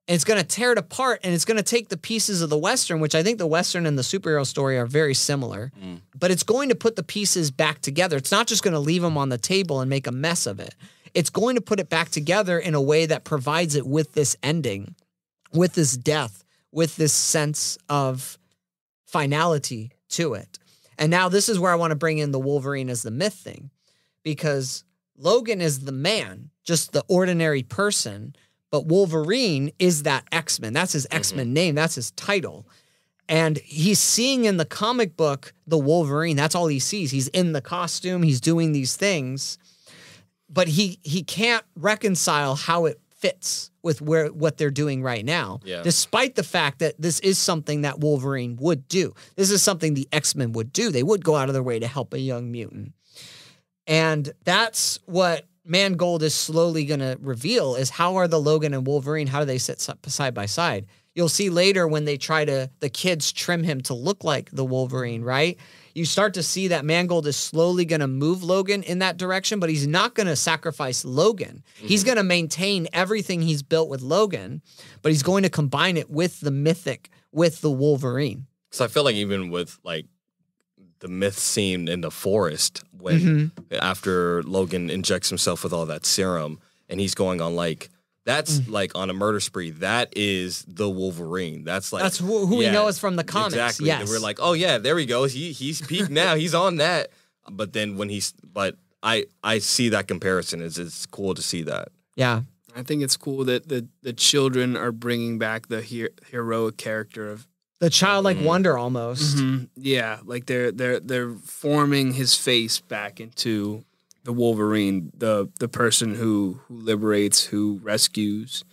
Speaker 2: And it's going to tear it apart, and it's going to take the pieces of the Western, which I think the Western and the superhero story are very similar, but it's going to put the pieces back together. It's not just going to leave them on the table and make a mess of it. It's going to put it back together in a way that provides it with this ending, with this death, with this sense of finality to it. And now this is where I want to bring in the Wolverine as the myth thing, because Logan is the man, just the ordinary person. But Wolverine is that X-Men. That's his X-Men name. That's his title. And he's seeing in the comic book the Wolverine. That's all he sees. He's in the costume. He's doing these things. But he can't reconcile how it fits with what they're doing right now, despite the fact that this is something that Wolverine would do. This is something the X-Men would do. They would go out of their way to help a young mutant. And that's what Mangold is slowly going to reveal, is how are the Logan and Wolverine, how do they sit side by side? You'll see later when they the kids trim him to look like the Wolverine, right? You start to see that Mangold is slowly going to move Logan in that direction, but he's not going to sacrifice Logan. He's going to maintain everything he's built with Logan, but he's going to combine it with the mythic, with the Wolverine.
Speaker 4: So I feel like even with like the myth scene in the forest when after Logan injects himself with all that serum and he's going on like that's like on a murder spree. That is the Wolverine. That's like
Speaker 2: who we know is from the comics.
Speaker 4: Exactly.
Speaker 2: Yes.
Speaker 4: And we're like, oh yeah, there he goes. He's peaked now. He's on that. But then when I see that comparison. It's cool to see that.
Speaker 2: Yeah.
Speaker 5: I think it's cool that the children are bringing back the heroic character of
Speaker 2: the childlike wonder almost.
Speaker 5: Yeah, like they're forming his face back into the Wolverine, the person who liberates, who rescues,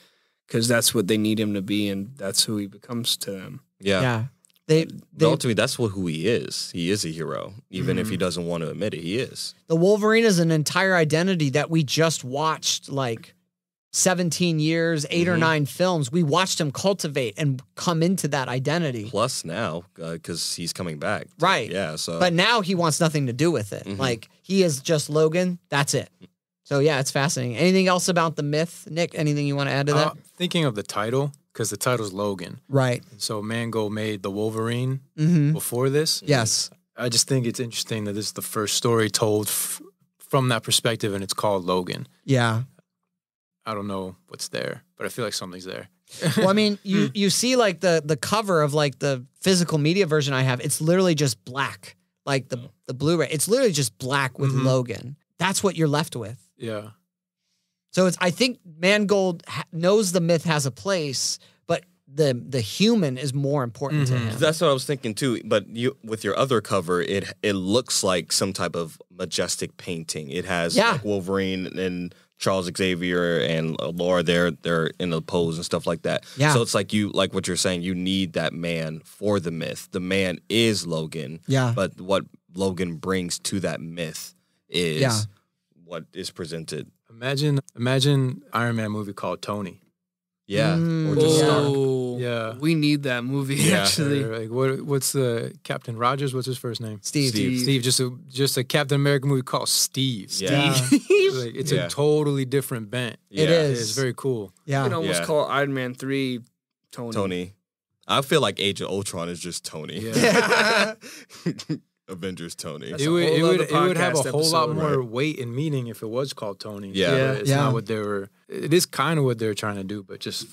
Speaker 5: because that's what they need him to be, and that's who he becomes to them.
Speaker 2: Yeah.
Speaker 4: Ultimately, that's who he is. He is a hero, even if he doesn't want to admit it. He is.
Speaker 2: The Wolverine is an entire identity that we just watched, like 17 years, 8 or 9 films. We watched him cultivate and come into that identity.
Speaker 4: Plus now, because he's coming back.
Speaker 2: Right.
Speaker 4: Yeah. So,
Speaker 2: but now he wants nothing to do with it. Like, he is just Logan. That's it. So, yeah, it's fascinating. Anything else about the myth, Nick? Anything you want to add to that?
Speaker 3: Thinking of the title, because the title's Logan.
Speaker 2: Right.
Speaker 3: So Mangold made the Wolverine before this.
Speaker 2: Yes.
Speaker 3: I just think it's interesting that this is the first story told from that perspective, and it's called Logan.
Speaker 2: Yeah.
Speaker 3: I don't know what's there, but I feel like something's there.
Speaker 2: Well, I mean, you see like the cover of like the physical media version I have, it's literally just black. like the Blu-ray. It's literally just black with Logan. That's what you're left with.
Speaker 3: Yeah.
Speaker 2: So I think Mangold knows the myth has a place, but the human is more important to him.
Speaker 4: That's what I was thinking too. But with your other cover, it looks like some type of majestic painting. It has like Wolverine and Charles Xavier and Laura. They're in a pose and stuff like that. Yeah. So it's like what you're saying. You need that man for the myth. The man is Logan. Yeah. But what Logan brings to that myth is what is presented.
Speaker 3: Imagine Iron Man movie called Tony.
Speaker 4: Yeah.
Speaker 3: Or just Stark.
Speaker 5: Yeah. We need that movie actually.
Speaker 3: Like what's the Captain Rogers? What's his first name?
Speaker 2: Steve.
Speaker 3: Just a Captain America movie called Steve.
Speaker 4: Yeah.
Speaker 3: Like, it's a totally different bent.
Speaker 2: Yeah. It is.
Speaker 3: It's very cool.
Speaker 5: Yeah. You can almost call Iron Man 3 Tony.
Speaker 4: I feel like Age of Ultron is just Tony.
Speaker 3: Yeah.
Speaker 4: Avengers Tony.
Speaker 3: It would have a whole lot more weight and meaning if it was called Tony.
Speaker 4: Yeah.
Speaker 3: It's not what they were. It is kind of what they're trying to do, but just,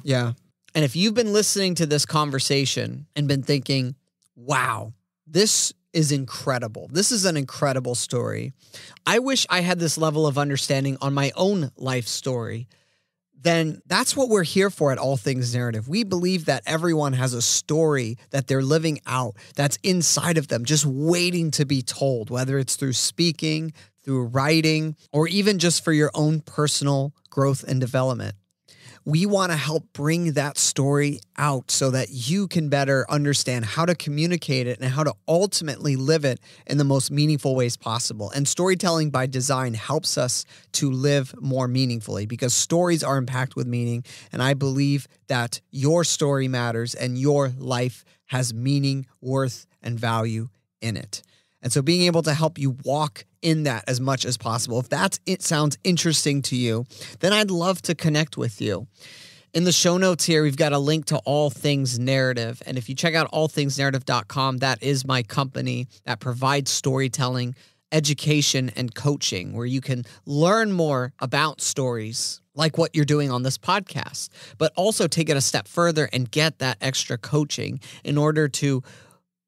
Speaker 2: Yeah. And if you've been listening to this conversation and been thinking, wow, this is incredible. This is an incredible story. I wish I had this level of understanding on my own life story. Then that's what we're here for at All Things Narrative. We believe that everyone has a story that they're living out that's inside of them, just waiting to be told, whether it's through speaking, through writing, or even just for your own personal growth and development. We want to help bring that story out so that you can better understand how to communicate it and how to ultimately live it in the most meaningful ways possible. And storytelling by design helps us to live more meaningfully because stories are impacted with meaning. And I believe that your story matters and your life has meaning, worth, and value in it. And so being able to help you walk in that as much as possible. If it sounds interesting to you, then I'd love to connect with you. In the show notes here, we've got a link to All Things Narrative. And if you check out allthingsnarrative.com, that is my company that provides storytelling, education, and coaching where you can learn more about stories like what you're doing on this podcast, but also take it a step further and get that extra coaching in order to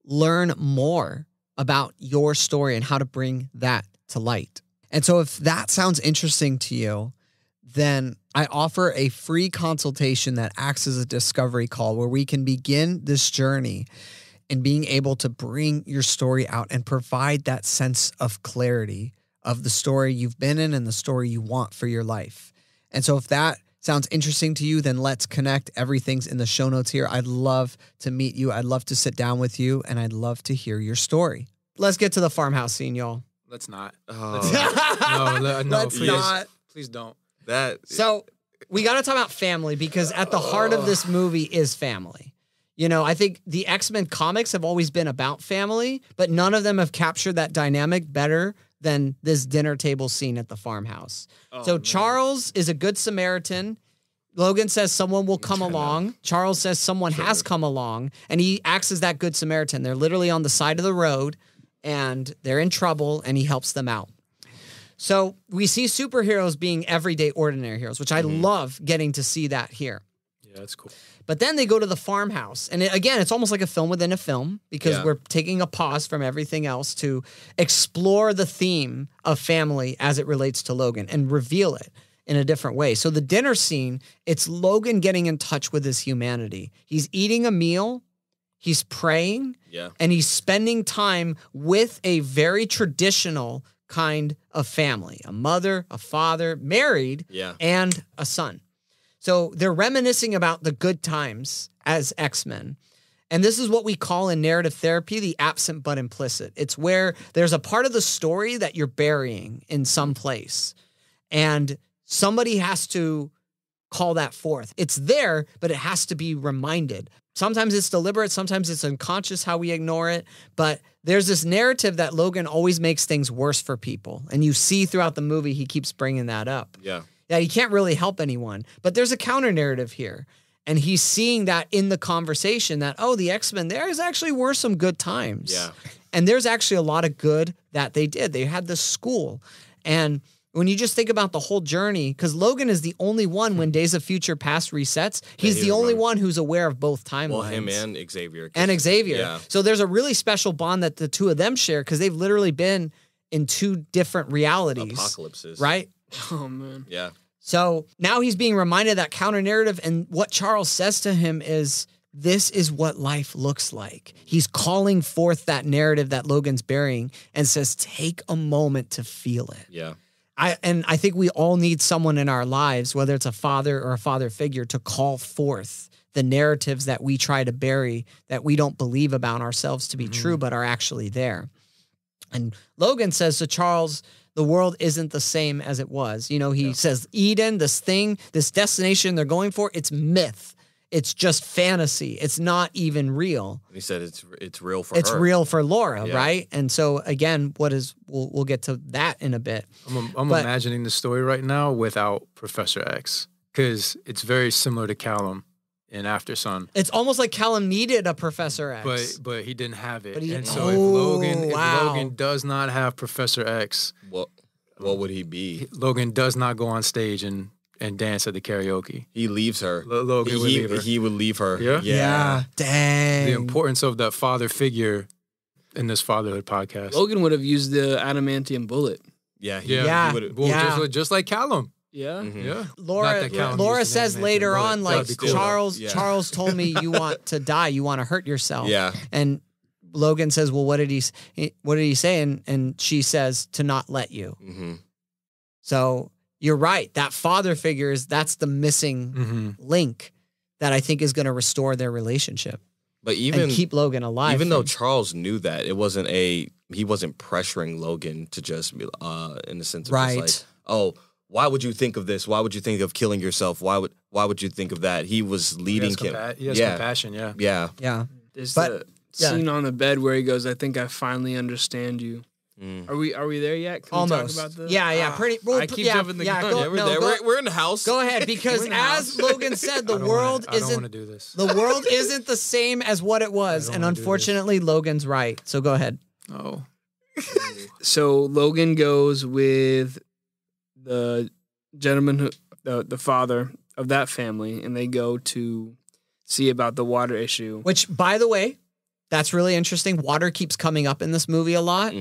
Speaker 2: learn more about your story and how to bring that to light. And so if that sounds interesting to you, then I offer a free consultation that acts as a discovery call where we can begin this journey in being able to bring your story out and provide that sense of clarity of the story you've been in and the story you want for your life. And so if that sounds interesting to you, then let's connect. Everything's in the show notes here. I'd love to meet you. I'd love to sit down with you, and I'd love to hear your story. Let's get to the farmhouse scene, y'all.
Speaker 3: Let's not.
Speaker 4: Oh.
Speaker 3: No, please don't.
Speaker 2: So we got to talk about family because at the heart of this movie is family. I think the X-Men comics have always been about family, but none of them have captured that dynamic better than this dinner table scene at the farmhouse. So Charles is a good Samaritan. Logan says someone will come along. Charles says someone has come along, and he acts as that good Samaritan. They're literally on the side of the road, and they're in trouble, and he helps them out. So we see superheroes being everyday, ordinary heroes, which I love getting to see that here.
Speaker 3: Yeah, that's cool.
Speaker 2: But then they go to the farmhouse. And again, it's almost like a film within a film because we're taking a pause from everything else to explore the theme of family as it relates to Logan and reveal it in a different way. So the dinner scene, it's Logan getting in touch with his humanity. He's eating a meal, he's praying, and he's spending time with a very traditional kind of family, a mother, a father, married, and a son. So they're reminiscing about the good times as X-Men. And this is what we call in narrative therapy the absent but implicit. It's where there's a part of the story that you're burying in some place. And somebody has to call that forth. It's there, but it has to be reminded. Sometimes it's deliberate, sometimes it's unconscious how we ignore it. But there's this narrative that Logan always makes things worse for people. And you see throughout the movie, he keeps bringing that up. Yeah, he can't really help anyone. But there's a counter narrative here. And he's seeing that in the conversation that, the X-Men, there actually were some good times. And there's actually a lot of good that they did. They had this school. And When you just think about the whole journey, because Logan is the only one when Days of Future Past resets, he's the only one who's aware of both timelines.
Speaker 4: Well, him and Xavier.
Speaker 2: Yeah. So there's a really special bond that the two of them share because they've literally been in two different realities.
Speaker 4: Apocalypses.
Speaker 2: Right?
Speaker 5: Oh, man.
Speaker 4: Yeah.
Speaker 2: So now he's being reminded of that counter narrative, and what Charles says to him is, this is what life looks like. He's calling forth that narrative that Logan's bearing and says, take a moment to feel it.
Speaker 4: Yeah.
Speaker 2: I think we all need someone in our lives, whether it's a father or a father figure, to call forth the narratives that we try to bury, that we don't believe about ourselves to be true, but are actually there. And Logan says to Charles, the world isn't the same as it was. You know, he says, Eden, this thing, this destination they're going for, it's myth. It's just fantasy. It's not even real.
Speaker 4: He said it's real for her.
Speaker 2: It's real for Laura, right? And so again, we'll get to that in a bit.
Speaker 3: I'm imagining the story right now without Professor X, because it's very similar to Callum in After Sun.
Speaker 2: It's almost like Callum needed a Professor X,
Speaker 3: but he didn't have it.
Speaker 2: And
Speaker 3: so if Logan does not have Professor X,
Speaker 4: what would he be?
Speaker 3: Logan does not go on stage and dance at the karaoke.
Speaker 4: He leaves her.
Speaker 3: Logan would leave her.
Speaker 4: He would leave her.
Speaker 2: Yeah. Dang.
Speaker 3: The importance of that father figure in this Fatherhood podcast.
Speaker 5: Logan would have used the adamantium bullet.
Speaker 4: Yeah.
Speaker 3: He would just like Callum.
Speaker 5: Yeah.
Speaker 4: Mm-hmm.
Speaker 3: Yeah.
Speaker 2: Laura says later on, like, cool. Charles told me you want to die. You want to hurt yourself.
Speaker 4: Yeah.
Speaker 2: And Logan says, well, what did he say? And she says, to not let you.
Speaker 4: Mm-hmm.
Speaker 2: So you're right. That father figure that's the missing link that I think is going to restore their relationship.
Speaker 4: But even
Speaker 2: keep Logan alive.
Speaker 4: Even though Charles knew that, he wasn't pressuring Logan to just be in the sense of just like, oh, why would you think of this? Why would you think of killing yourself? Why would you think of that? He was leading him.
Speaker 3: He has compassion,
Speaker 2: Yeah.
Speaker 5: There's the scene on the bed where he goes, I think I finally understand you.
Speaker 4: Mm.
Speaker 5: Are we there yet? Can
Speaker 2: Almost.
Speaker 5: we talk about this?
Speaker 2: Yeah. Pretty. Well,
Speaker 5: I keep jumping the gun.
Speaker 4: We're in the house.
Speaker 2: Go ahead, because as Logan said, the world isn't.
Speaker 3: I don't want to do this.
Speaker 2: The world isn't the same as what it was, and unfortunately, Logan's right. So go ahead.
Speaker 3: Oh.
Speaker 5: So Logan goes with the gentleman the father of that family, and they go to see about the water issue.
Speaker 2: Which, by the way, that's really interesting. Water keeps coming up in this movie a lot.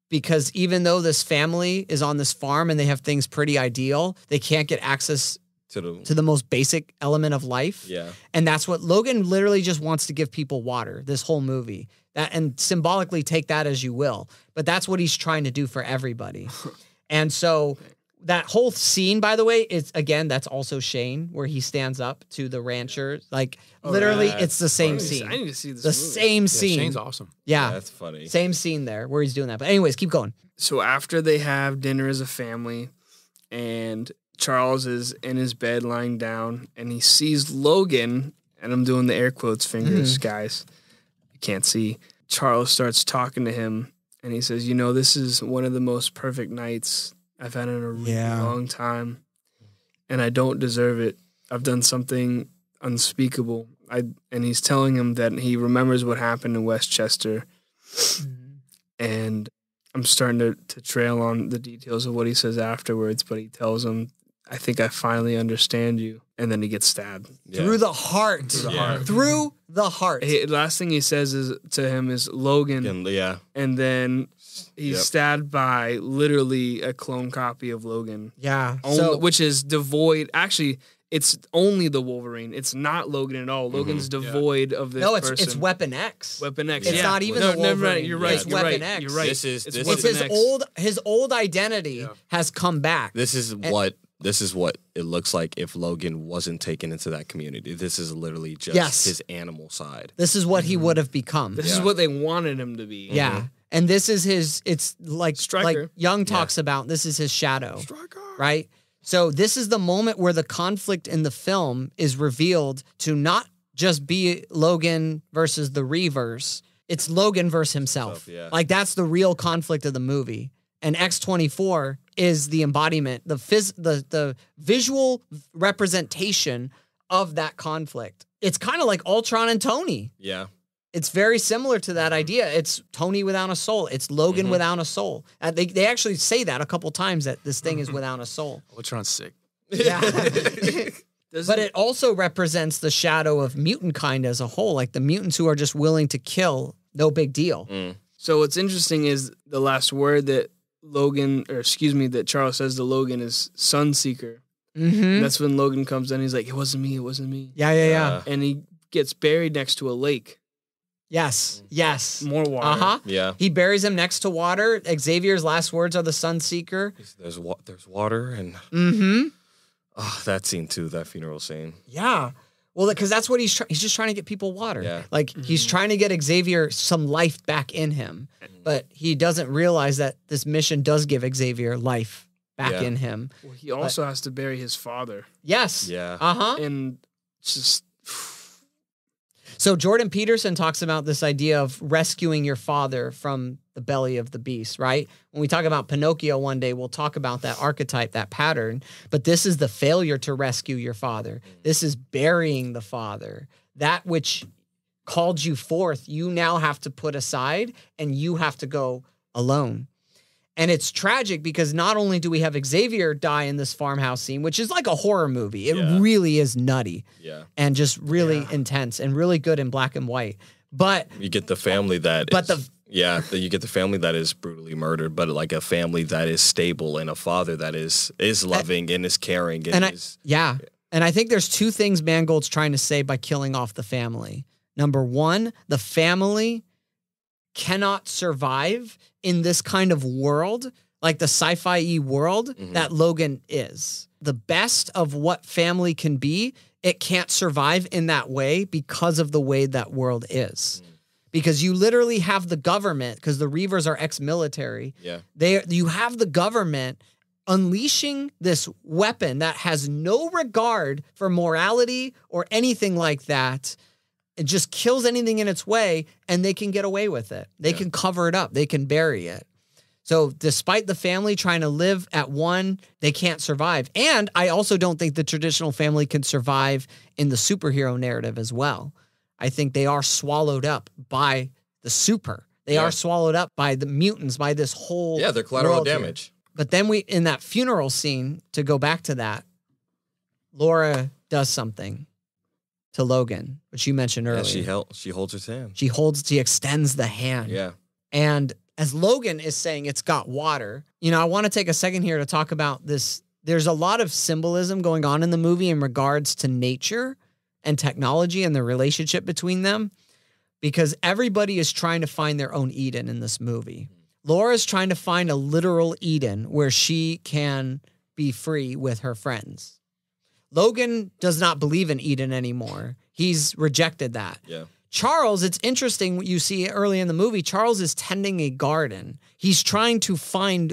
Speaker 2: Because even though this family is on this farm and they have things pretty ideal, they can't get access to the most basic element of life.
Speaker 4: Yeah.
Speaker 2: And that's what Logan literally just wants to give people water, this whole movie. And symbolically take that as you will. But that's what he's trying to do for everybody. And so that whole scene, by the way, that's also Shane, where he stands up to the rancher. Like, literally, it's the same scene.
Speaker 5: I need to see this
Speaker 2: movie. Same scene.
Speaker 3: Shane's awesome.
Speaker 2: Yeah.
Speaker 4: That's funny.
Speaker 2: Same scene there where he's doing that. But anyways, keep going.
Speaker 5: So after they have dinner as a family, and Charles is in his bed lying down, and he sees Logan, and I'm doing the air quotes fingers, guys. You can't see. Charles starts talking to him, and he says, this is one of the most perfect nights I've had in a really long time, and I don't deserve it. I've done something unspeakable. And he's telling him that he remembers what happened in Westchester, and I'm starting to trail on the details of what he says afterwards, but he tells him, I think I finally understand you, and then he gets stabbed.
Speaker 2: Through the heart. Through the heart.
Speaker 5: Last thing he says to him is Logan, and then he's stabbed by literally a clone copy of Logan.
Speaker 2: Yeah.
Speaker 5: Which is devoid. Actually, it's only the Wolverine. It's not Logan at all. Logan's devoid of this person.
Speaker 2: No, it's Weapon X.
Speaker 5: Weapon X.
Speaker 2: It's not even the Wolverine.
Speaker 5: No, you're right.
Speaker 2: It's Weapon X.
Speaker 5: You're right.
Speaker 4: It's
Speaker 2: his old identity has come back.
Speaker 4: This is what it looks like if Logan wasn't taken into that community. This is literally just his animal side.
Speaker 2: This is what he would have become.
Speaker 5: This is what they wanted him to be.
Speaker 2: Yeah. And this is it's like
Speaker 5: Striker.
Speaker 2: Like Young talks about, this is his shadow. Striker. Right? So this is the moment where the conflict in the film is revealed to not just be Logan versus the Reavers. It's Logan versus himself. Like, that's the real conflict of the movie. And X-24 is the embodiment, the visual representation of that conflict. It's kind of like Ultron and Tony.
Speaker 4: Yeah.
Speaker 2: It's very similar to that idea. It's Tony without a soul. It's Logan without a soul. They actually say that a couple times, that this thing is without a soul.
Speaker 3: Ultron's sick.
Speaker 2: Yeah. But it also represents the shadow of mutant kind as a whole, like the mutants who are just willing to kill, no big deal.
Speaker 5: So what's interesting is the last word that that Charles says to Logan is Sunseeker. That's when Logan comes in. He's like, it wasn't me.
Speaker 2: Yeah.
Speaker 5: And he gets buried next to a lake.
Speaker 2: Yes.
Speaker 5: More water.
Speaker 4: Yeah.
Speaker 2: He buries him next to water. Xavier's last words are the Sunseeker.
Speaker 4: There's water and... Oh, that scene too, that funeral scene.
Speaker 2: Yeah. Well, because that's what he's just trying to get people water.
Speaker 4: Yeah.
Speaker 2: Like, he's trying to get Xavier some life back in him. But he doesn't realize that this mission does give Xavier life back in him.
Speaker 5: Well, he also has to bury his father.
Speaker 2: Yes.
Speaker 4: Yeah.
Speaker 5: And just...
Speaker 2: So Jordan Peterson talks about this idea of rescuing your father from the belly of the beast, right? When we talk about Pinocchio one day, we'll talk about that archetype, that pattern. But this is the failure to rescue your father. This is burying the father. That which called you forth, you now have to put aside, and you have to go alone. And it's tragic because not only do we have Xavier die in this farmhouse scene, which is like a horror movie. It really is nutty.
Speaker 4: Yeah.
Speaker 2: And just really intense and really good in black and white. But
Speaker 4: you get the family you get the family that is brutally murdered, but like a family that is stable and a father that is loving and is caring. And
Speaker 2: And I think there's two things Mangold's trying to say by killing off the family. Number one, the family cannot survive in this kind of world, like the sci-fi world that Logan is. The best of what family can be, it can't survive in that way because of the way that world is. Because you literally have the government, because the Reavers are ex-military.
Speaker 4: Yeah.
Speaker 2: You have the government unleashing this weapon that has no regard for morality or anything like that. It just kills anything in its way, and they can get away with it. They can cover it up. They can bury it. So despite the family trying to live at one, they can't survive. And I also don't think the traditional family can survive in the superhero narrative as well. I think they are swallowed up by the super. They are swallowed up by the mutants, by this whole
Speaker 4: they're collateral damage.
Speaker 2: Here. But then in that funeral scene, to go back to that, Laura does something to Logan, which you mentioned earlier.
Speaker 4: She holds his hand.
Speaker 2: She extends the hand.
Speaker 4: Yeah.
Speaker 2: And as Logan is saying, it's got water. I want to take a second here to talk about this. There's a lot of symbolism going on in the movie in regards to nature and technology and the relationship between them, because everybody is trying to find their own Eden in this movie. Laura's trying to find a literal Eden where she can be free with her friends. Logan does not believe in Eden anymore. He's rejected that.
Speaker 4: Yeah.
Speaker 2: Charles, it's interesting what you see early in the movie. Charles is tending a garden. He's trying to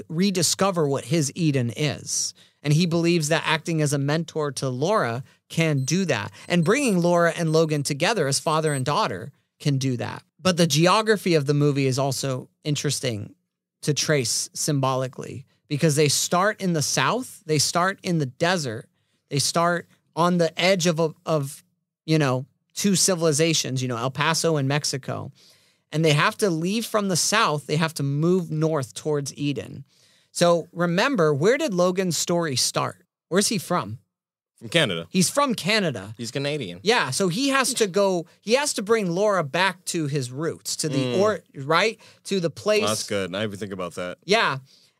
Speaker 2: rediscover what his Eden is. And he believes that acting as a mentor to Laura can do that. And bringing Laura and Logan together as father and daughter can do that. But the geography of the movie is also interesting to trace symbolically, because they start in the south, they start in the desert, they start on the edge of two civilizations, El Paso and Mexico. And they have to leave from the south. They have to move north towards Eden. So remember, where did Logan's story start? Where's he from?
Speaker 4: From Canada.
Speaker 2: He's from Canada.
Speaker 4: He's Canadian.
Speaker 2: Yeah, so he has to bring Laura back to his roots, to to the place.
Speaker 4: Well, that's good. I even think about that.
Speaker 2: Yeah.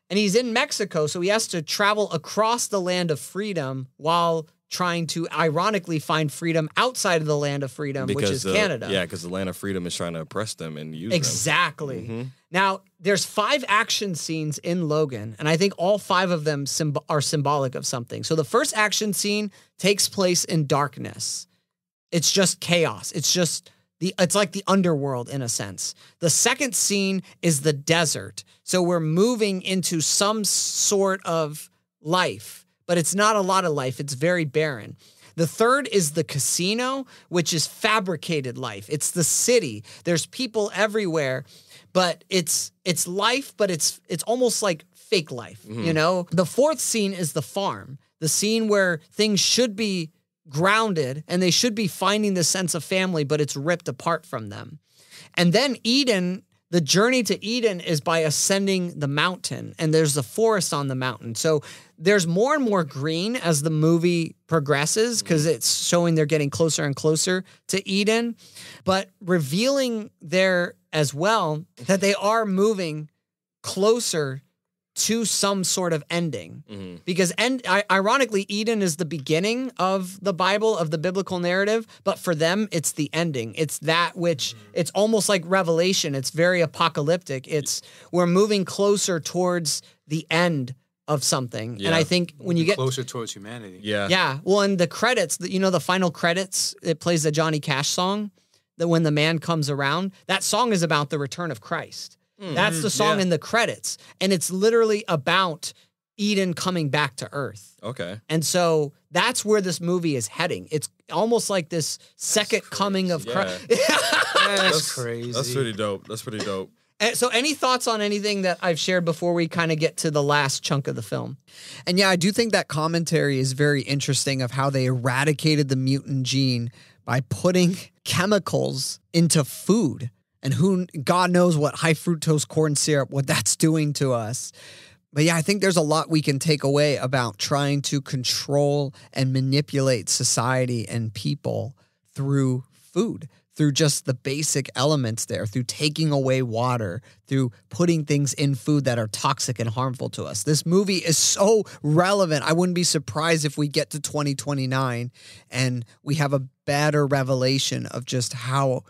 Speaker 2: And he's in Mexico, so he has to travel across the land of freedom while trying to ironically find freedom outside of the land of freedom, which is Canada.
Speaker 4: Yeah, because the land of freedom is trying to oppress them and use
Speaker 2: exactly.
Speaker 4: them. Exactly.
Speaker 2: Now, there's 5 action scenes in Logan, and I think all 5 of them are symbolic of something. So the first action scene takes place in darkness. It's just chaos. It's like the underworld in a sense. The second scene is the desert. So we're moving into some sort of life, but it's not a lot of life. It's very barren. The third is the casino, which is fabricated life. It's the city. There's people everywhere, but it's life, but it's almost like fake life, The fourth scene is the farm, the scene where things should be grounded and they should be finding the sense of family, but it's ripped apart from them. And then Eden, the journey to Eden is by ascending the mountain, and there's the forest on the mountain. So there's more and more green as the movie progresses because it's showing they're getting closer and closer to Eden, but revealing there as well that they are moving closer to some sort of ending. Because ironically, Eden is the beginning of the Bible, of the biblical narrative, but for them, it's the ending. It's that which, it's almost like Revelation. It's very apocalyptic. We're moving closer towards the end of something. Yeah. And I think when you get
Speaker 3: closer towards humanity.
Speaker 2: Yeah. Yeah. Well, in the credits, the final credits, it plays the Johnny Cash song, that when the man comes around, that song is about the return of Christ. That's the song in the credits. And it's literally about Eden coming back to Earth.
Speaker 4: Okay.
Speaker 2: And so that's where this movie is heading. It's almost like this second coming of Christ.
Speaker 3: That's crazy.
Speaker 4: That's pretty dope. That's pretty dope.
Speaker 2: So any thoughts on anything that I've shared before we kind of get to the last chunk of the film?
Speaker 1: And yeah, I do think that commentary is very interesting of how they eradicated the mutant gene by putting chemicals into food. And God knows what high fructose corn syrup, what that's doing to us. But yeah, I think there's a lot we can take away about trying to control and manipulate society and people through food, through just the basic elements there, through taking away water, through putting things in food that are toxic and harmful to us. This movie is so relevant. I wouldn't be surprised if we get to 2029 and we have a better revelation of just how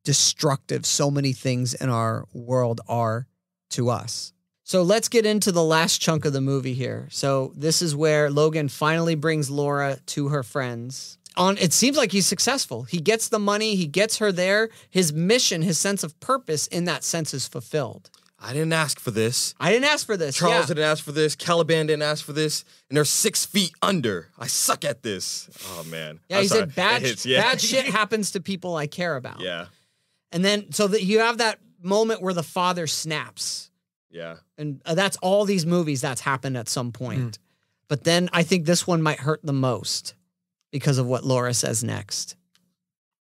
Speaker 1: destructive so many things in our world are to us.
Speaker 2: So let's get into the last chunk of the movie here. So this is where Logan finally brings Laura to her friends. It seems like he's successful. He gets the money, he gets her there. His mission, his sense of purpose in that sense is fulfilled.
Speaker 4: I didn't ask for this.
Speaker 2: I didn't ask for this.
Speaker 4: Charles didn't ask for this. Caliban didn't ask for this. And they're 6 feet under. I suck at this. Oh, man.
Speaker 2: Yeah, he said bad shit happens to people I care about.
Speaker 4: Yeah.
Speaker 2: And then, so that you have that moment where the father snaps.
Speaker 4: Yeah.
Speaker 2: And that's all these movies that's happened at some point. But then I think this one might hurt the most because of what Laura says next.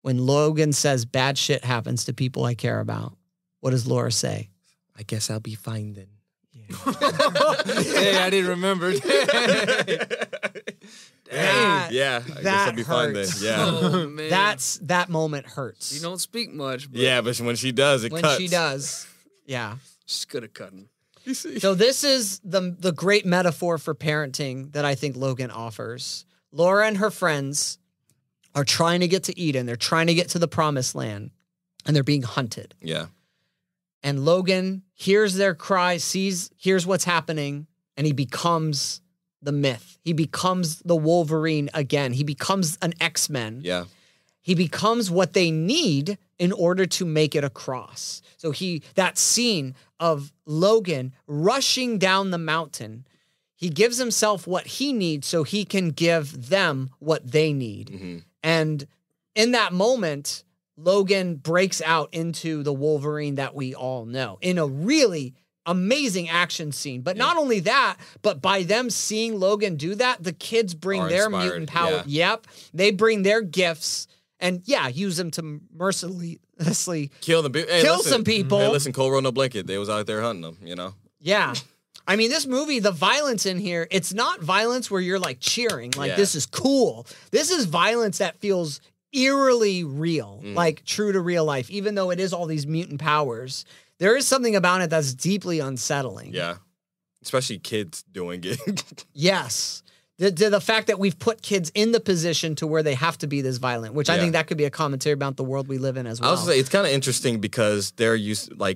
Speaker 2: When Logan says bad shit happens to people I care about, what does Laura say?
Speaker 4: I guess I'll be fine then.
Speaker 3: Hey, I didn't remember.
Speaker 2: I
Speaker 4: guess I'll be fine then. Yeah.
Speaker 5: Oh, man.
Speaker 2: That moment hurts.
Speaker 5: You don't speak much. But
Speaker 4: Yeah, but when she does, it cuts.
Speaker 2: When she does, yeah.
Speaker 5: She's good at cutting.
Speaker 2: So this is the great metaphor for parenting that I think Logan offers. Laura and her friends are trying to get to Eden. They're trying to get to the promised land, and they're being hunted.
Speaker 4: Yeah.
Speaker 2: And Logan hears their cry, hears what's happening, and he becomes the myth. He becomes the Wolverine again. He becomes an X-Men.
Speaker 4: Yeah.
Speaker 2: He becomes what they need in order to make it across. So that scene of Logan rushing down the mountain, he gives himself what he needs so he can give them what they need. Mm-hmm. And in that moment, Logan breaks out into the Wolverine that we all know in a really amazing action scene. But not only that, but by them seeing Logan do that, the kids bring their mutant power.
Speaker 4: Yeah.
Speaker 2: Yep. They bring their gifts and use them to mercilessly
Speaker 4: kill some people. Hey, listen, Cole wrote no blanket. They was out there hunting them, you know?
Speaker 2: Yeah. I mean, this movie, the violence in here, it's not violence where you're like cheering, like this is cool. This is violence that feels eerily real, like true to real life, even though it is all these mutant powers. There is something about it that's deeply unsettling.
Speaker 4: Yeah. Especially kids doing it.
Speaker 2: Yes. The fact that we've put kids in the position to where they have to be this violent, which I think that could be a commentary about the world we live in as well.
Speaker 4: I was gonna say, it's kind of interesting because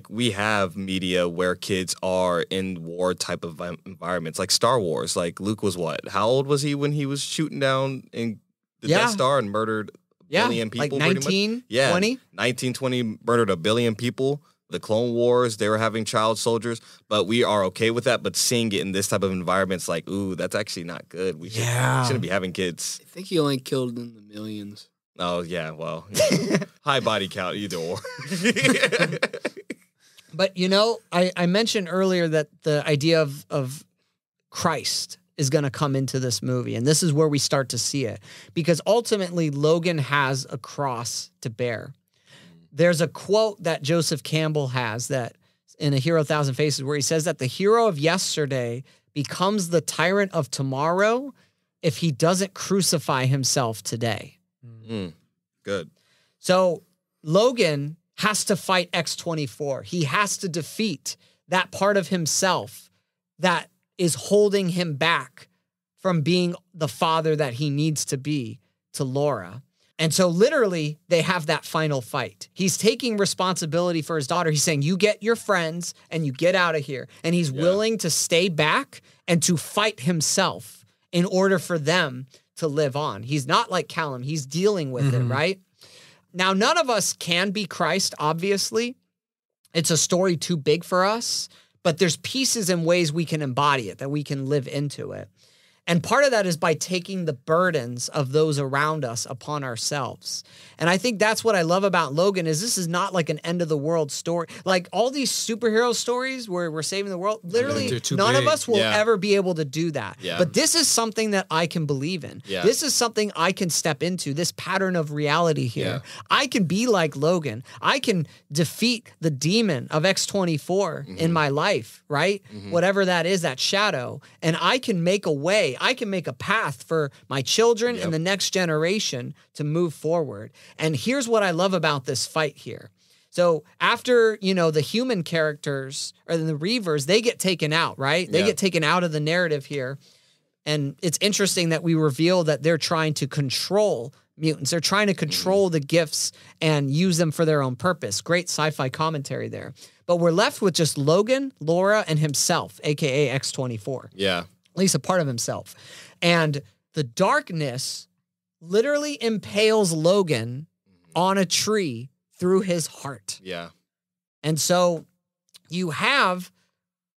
Speaker 4: we have media where kids are in war type of environments, like Star Wars. Like Luke was what? How old was he when he was shooting down in the Death Star and murdered a billion people?
Speaker 2: Like 19, 20?
Speaker 4: 19, 20, murdered a billion people. The Clone Wars, they were having child soldiers, but we are okay with that. But seeing it in this type of environments, like, ooh, that's actually not good. We shouldn't be having kids.
Speaker 5: I think he only killed in the millions.
Speaker 4: Oh, yeah, well, high body count, either or.
Speaker 2: But, I mentioned earlier that the idea of Christ is going to come into this movie, and this is where we start to see it. Because ultimately, Logan has a cross to bear. there's a quote that Joseph Campbell has that in A Hero, 1,000 Faces, where he says that the hero of yesterday becomes the tyrant of tomorrow if he doesn't crucify himself today.
Speaker 4: Good.
Speaker 2: So Logan has to fight X-24. He has to defeat that part of himself that is holding him back from being the father that he needs to be to Laura. And so literally they have that final fight. He's taking responsibility for his daughter. He's saying, you get your friends and you get out of here. And he's willing to stay back and to fight himself in order for them to live on. He's not like Callum. He's dealing with it, right? Now, none of us can be Christ, obviously. It's a story too big for us, but there's pieces and ways we can embody it, that we can live into it. And part of that is by taking the burdens of those around us upon ourselves. And I think that's what I love about Logan is this is not like an end of the world story. Like all these superhero stories where we're saving the world, literally none of us will ever be able to do that. Yeah. But this is something that I can believe in. Yeah. This is something I can step into, this pattern of reality here. Yeah. I can be like Logan. I can defeat the demon of X-24 in my life, right? Whatever that is, that shadow. And I can make a way. I can make a path for my children and the next generation to move forward. And here's what I love about this fight here. So after, the human characters or the Reavers, they get taken out, right? They get taken out of the narrative here. And it's interesting that we reveal that they're trying to control mutants. They're trying to control the gifts and use them for their own purpose. Great sci-fi commentary there. But we're left with just Logan, Laura, and himself, a.k.a. X-24.
Speaker 4: Yeah.
Speaker 2: At least a part of himself. And the darkness literally impales Logan on a tree through his heart. Yeah. And so you have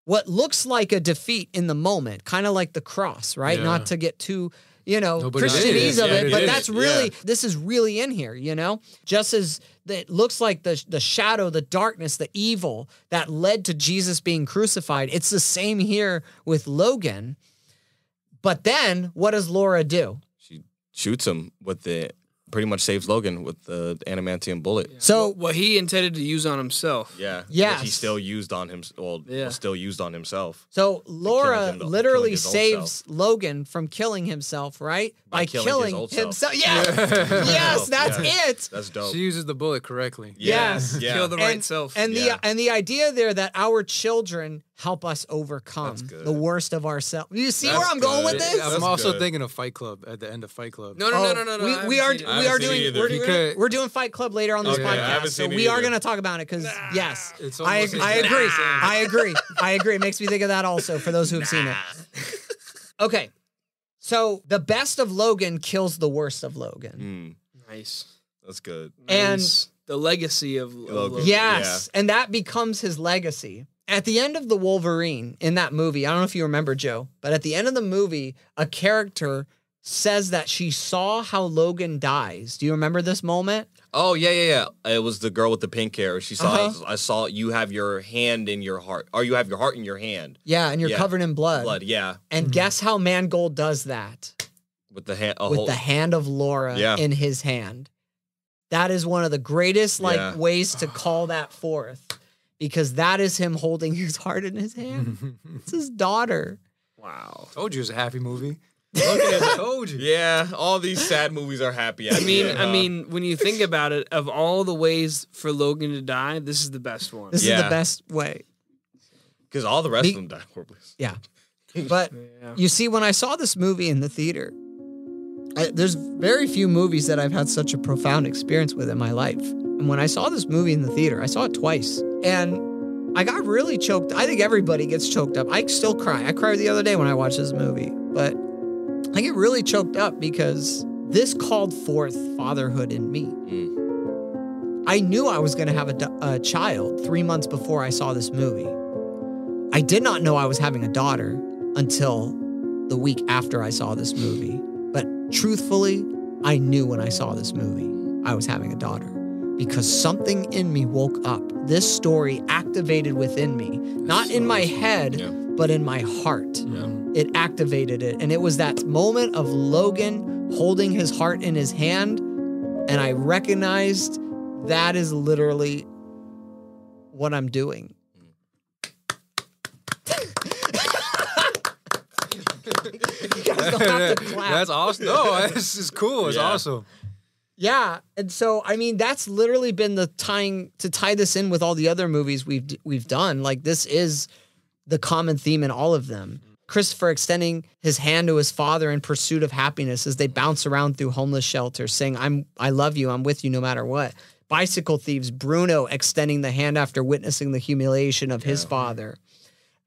Speaker 2: what looks like a defeat in the moment, kind of like the cross, right? Yeah. Not to get too, Christianese of it, but that's really, this is really in here, Just as it looks like the shadow, the darkness, the evil that led to Jesus being crucified, it's the same here with Logan. But then, what does Laura do?
Speaker 4: She shoots him pretty much saves Logan with the adamantium bullet.
Speaker 5: Yeah. So what he intended to use on himself.
Speaker 4: Yeah. Yes. He still used on him. Was still used on himself.
Speaker 2: So Laura literally saves Logan from killing himself, right? By killing himself. Yes. Yes, that's it.
Speaker 4: That's dope.
Speaker 3: She uses the bullet correctly.
Speaker 2: Yes.
Speaker 5: Yeah. Kill the right self.
Speaker 2: And the idea there that our children help us overcome the worst of ourselves. You see where I'm going with this?
Speaker 3: I'm also thinking of Fight Club at the end of Fight Club.
Speaker 5: No.
Speaker 2: We're doing Fight Club later on this podcast, so we are going to talk about it because I agree. It makes me think of that also for those who have seen it. Okay, so the best of Logan kills the worst of Logan.
Speaker 5: Nice,
Speaker 4: that's good.
Speaker 2: And
Speaker 5: the legacy of Logan.
Speaker 2: Yes, and that becomes his legacy. At the end of the Wolverine in that movie, I don't know if you remember, Joe, but at the end of the movie, a character says that she saw how Logan dies. Do you remember this moment?
Speaker 4: Oh, yeah. It was the girl with the pink hair. She saw, I saw you have your hand in your heart, or you have your heart in your hand.
Speaker 2: Yeah, and you're covered in blood.
Speaker 4: Yeah.
Speaker 2: And guess how Mangold does that?
Speaker 4: With the hand,
Speaker 2: the hand of Laura in his hand. That is one of the greatest ways to call that forth. Because that is him holding his heart in his hand. It's his daughter.
Speaker 3: Wow. Told you it was a happy movie.
Speaker 4: Told you. Yeah, all these sad movies are happy.
Speaker 5: I mean, when you think about it, of all the ways for Logan to die, this is the best one.
Speaker 2: This is the best way.
Speaker 4: Because all the rest of them die horribly.
Speaker 2: Yeah. But you see, when I saw this movie in the theater, there's very few movies that I've had such a profound experience with in my life. And when I saw this movie in the theater, I saw it twice. And I got really choked. I think everybody gets choked up. I still cry. I cried the other day when I watched this movie. But I get really choked up because this called forth fatherhood in me. I knew I was going to have a child 3 months before I saw this movie. I did not know I was having a daughter until the week after I saw this movie. But truthfully, I knew when I saw this movie I was having a daughter. Because something in me woke up. This story activated within me. Not in my head, but in my heart. Yeah. It activated it. And it was that moment of Logan holding his heart in his hand. And I recognized that is literally what I'm doing.
Speaker 3: That's awesome. No, this is cool. It's awesome.
Speaker 2: Yeah, and so I mean that's literally been the to tie this in with all the other movies we've done. Like this is the common theme in all of them. Christopher extending his hand to his father in pursuit of happiness as they bounce around through homeless shelters, saying, I love you, I'm with you no matter what. Bicycle thieves, Bruno extending the hand after witnessing the humiliation of his father.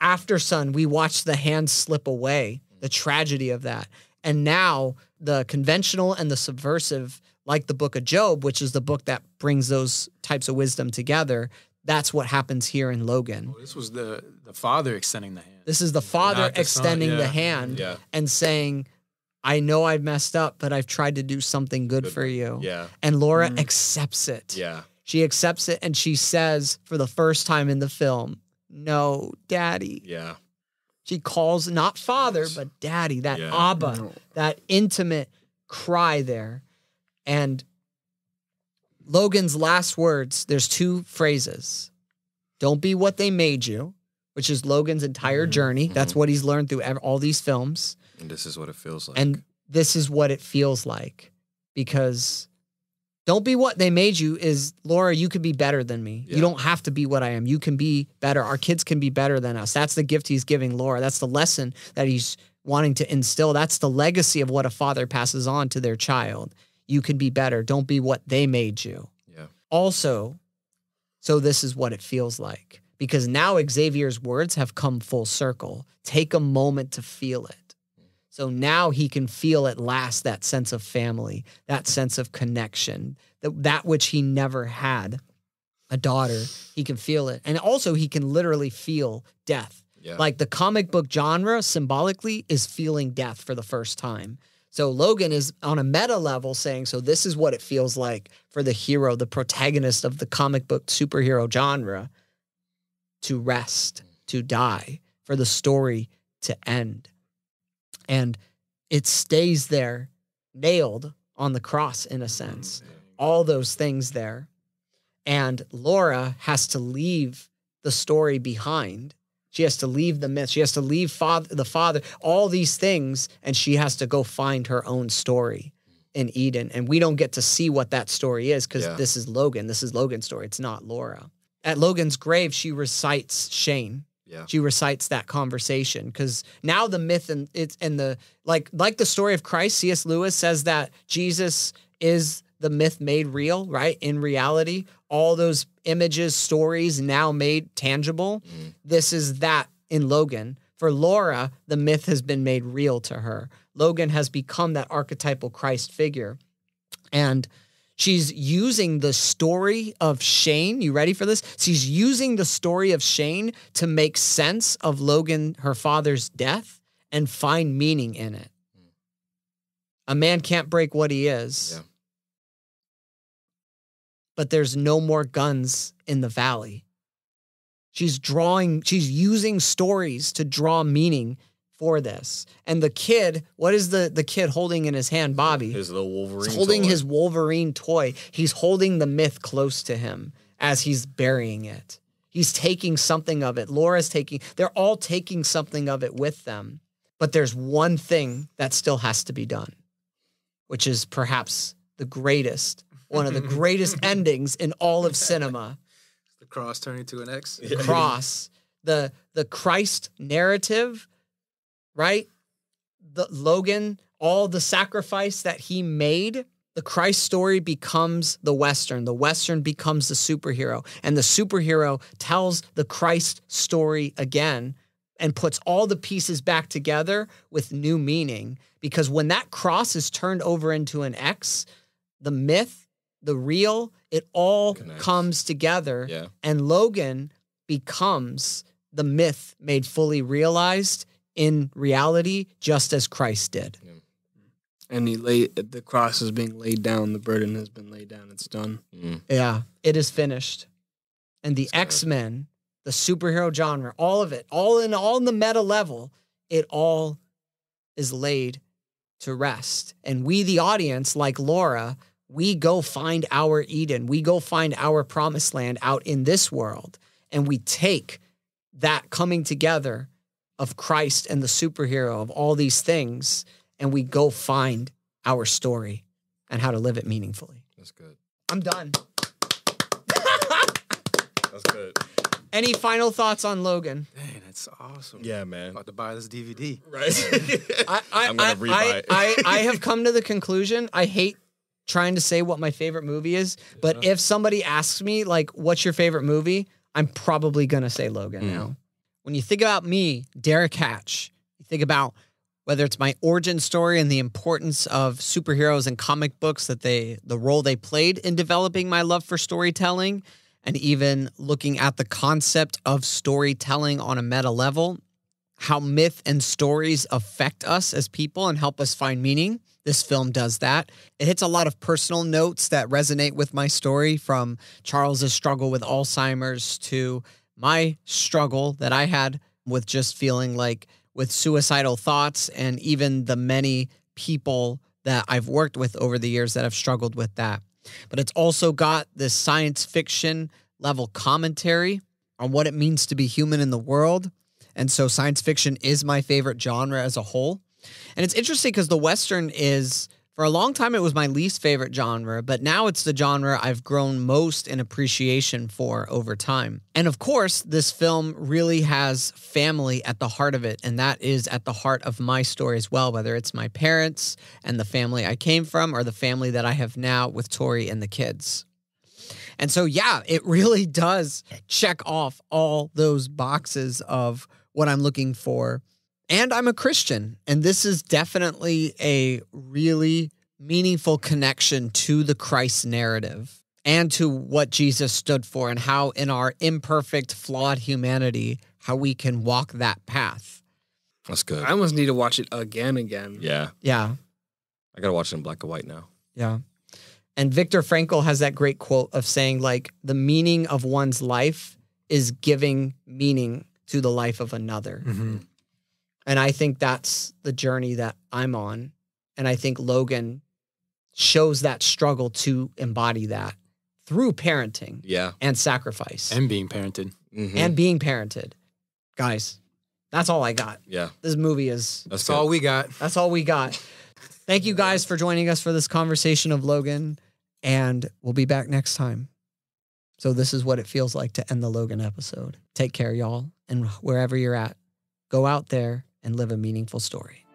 Speaker 2: After Sun, we watched the hand slip away, the tragedy of that. And now the conventional and the subversive, like the book of Job, which is the book that brings those types of wisdom together, that's what happens here in Logan.
Speaker 3: This was the father extending the hand.
Speaker 2: This is the father extending the hand and saying, I know I've messed up, but I've tried to do something good for you.
Speaker 4: Yeah.
Speaker 2: And Laura accepts it.
Speaker 4: Yeah.
Speaker 2: She accepts it and she says for the first time in the film, no, Daddy.
Speaker 4: Yeah.
Speaker 2: She calls not father, but Daddy, that Abba, that intimate cry there. And Logan's last words, there's two phrases. Don't be what they made you, which is Logan's entire journey. That's what he's learned through all these films.
Speaker 4: And this is what it feels like.
Speaker 2: And this is what it feels like. Because don't be what they made you is, Laura, you could be better than me. Yeah. You don't have to be what I am. You can be better. Our kids can be better than us. That's the gift he's giving Laura. That's the lesson that he's wanting to instill. That's the legacy of what a father passes on to their child. You can be better. Don't be what they made you.
Speaker 4: Yeah.
Speaker 2: Also, so this is what it feels like. Because now Xavier's words have come full circle. Take a moment to feel it. So now he can feel at last that sense of family, that sense of connection, that which he never had. A daughter, he can feel it. And also he can literally feel death. Yeah. Like the comic book genre symbolically is feeling death for the first time. So Logan is on a meta level saying, so this is what it feels like for the hero, the protagonist of the comic book superhero genre to rest, to die, for the story to end. And it stays there, nailed on the cross in a sense. All those things there. And Laura has to leave the story behind. She has to leave the myth. She has to leave the father, all these things, and she has to go find her own story in Eden. And we don't get to see what that story is because this is Logan. This is Logan's story. It's not Laura. At Logan's grave, she recites Shane. Yeah. She recites that conversation because now the myth and the like the story of Christ, C.S. Lewis says that Jesus is the myth made real, right? In reality, all those images, stories now made tangible. This is that in Logan. For Laura, the myth has been made real to her. Logan has become that archetypal Christ figure. And she's using the story of Shane. You ready for this? She's using the story of Shane to make sense of Logan, her father's death, and find meaning in it. A man can't break what he is. Yeah. But there's no more guns in the valley. She's using stories to draw meaning for this. And the kid, what is the kid holding in his hand, Bobby?
Speaker 4: His little Wolverine
Speaker 2: He's holding his Wolverine toy. He's holding the myth close to him as he's burying it. He's taking something of it. They're all taking something of it with them. But there's one thing that still has to be done, which is perhaps one of the greatest endings in all of cinema.
Speaker 3: The cross turning to an X.
Speaker 2: The cross. The Christ narrative, right? The Logan, all the sacrifice that he made, the Christ story becomes the Western. The Western becomes the superhero. And the superhero tells the Christ story again and puts all the pieces back together with new meaning. Because when that cross is turned over into an X, the myth, the real, it all comes together. Yeah. And Logan becomes the myth made fully realized in reality, just as Christ did. Yeah.
Speaker 5: And the cross is being laid down. The burden has been laid down. It's done.
Speaker 2: Yeah, it is finished. And the X-Men, the superhero genre, all of it, all in the meta level, it all is laid to rest. And we, the audience, like Laura, we go find our Eden. We go find our promised land out in this world. And we take that coming together of Christ and the superhero of all these things, and we go find our story and how to live it meaningfully.
Speaker 4: That's good.
Speaker 2: I'm done.
Speaker 4: That's good.
Speaker 2: Any final thoughts on Logan?
Speaker 3: Dang, that's awesome.
Speaker 4: Yeah, man.
Speaker 3: About to buy this DVD.
Speaker 4: Right. I'm going to rebuy it.
Speaker 2: I have come to the conclusion, I hate trying to say what my favorite movie is, but if somebody asks me, like, what's your favorite movie? I'm probably going to say Logan now. When you think about me, Derrick Hatch, you think about whether it's my origin story and the importance of superheroes and comic books, that the role they played in developing my love for storytelling, and even looking at the concept of storytelling on a meta level, how myth and stories affect us as people and help us find meaning. This film does that. It hits a lot of personal notes that resonate with my story, from Charles's struggle with Alzheimer's to my struggle that I had with just feeling like with suicidal thoughts, and even the many people that I've worked with over the years that have struggled with that. But it's also got this science fiction level commentary on what it means to be human in the world. And so science fiction is my favorite genre as a whole. And it's interesting because the Western is, for a long time, it was my least favorite genre, but now it's the genre I've grown most in appreciation for over time. And of course, this film really has family at the heart of it, and that is at the heart of my story as well, whether it's my parents and the family I came from, or the family that I have now with Tori and the kids. And so, yeah, it really does check off all those boxes of what I'm looking for. And I'm a Christian, and this is definitely a really meaningful connection to the Christ narrative and to what Jesus stood for, and how in our imperfect, flawed humanity, how we can walk that path.
Speaker 4: That's good.
Speaker 5: I almost need to watch it again.
Speaker 4: Yeah.
Speaker 2: Yeah.
Speaker 4: I got to watch it in black and white now.
Speaker 2: Yeah. And Viktor Frankl has that great quote of saying, like, the meaning of one's life is giving meaning to the life of another.
Speaker 3: Mm-hmm.
Speaker 2: And I think that's the journey that I'm on. And I think Logan shows that struggle to embody that through parenting and sacrifice.
Speaker 3: And being parented.
Speaker 4: Mm-hmm.
Speaker 2: And being parented. Guys, that's all I got.
Speaker 4: Yeah.
Speaker 2: This movie is...
Speaker 3: That's all we got.
Speaker 2: That's all we got. Thank you guys for joining us for this conversation of Logan. And we'll be back next time. So this is what it feels like to end the Logan episode. Take care, y'all. And wherever you're at, go out there and live a meaningful story.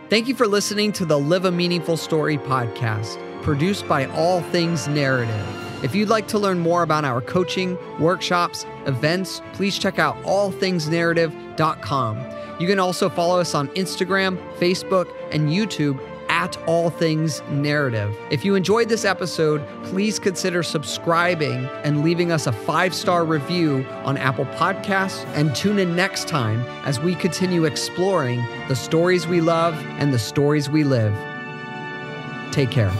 Speaker 2: Thank you for listening to the Live a Meaningful Story podcast, produced by All Things Narrative. If you'd like to learn more about our coaching, workshops, events, please check out allthingsnarrative.com. You can also follow us on Instagram, Facebook, and YouTube at All Things Narrative. If you enjoyed this episode, please consider subscribing and leaving us a 5-star review on Apple Podcasts, and tune in next time as we continue exploring the stories we love and the stories we live. Take care.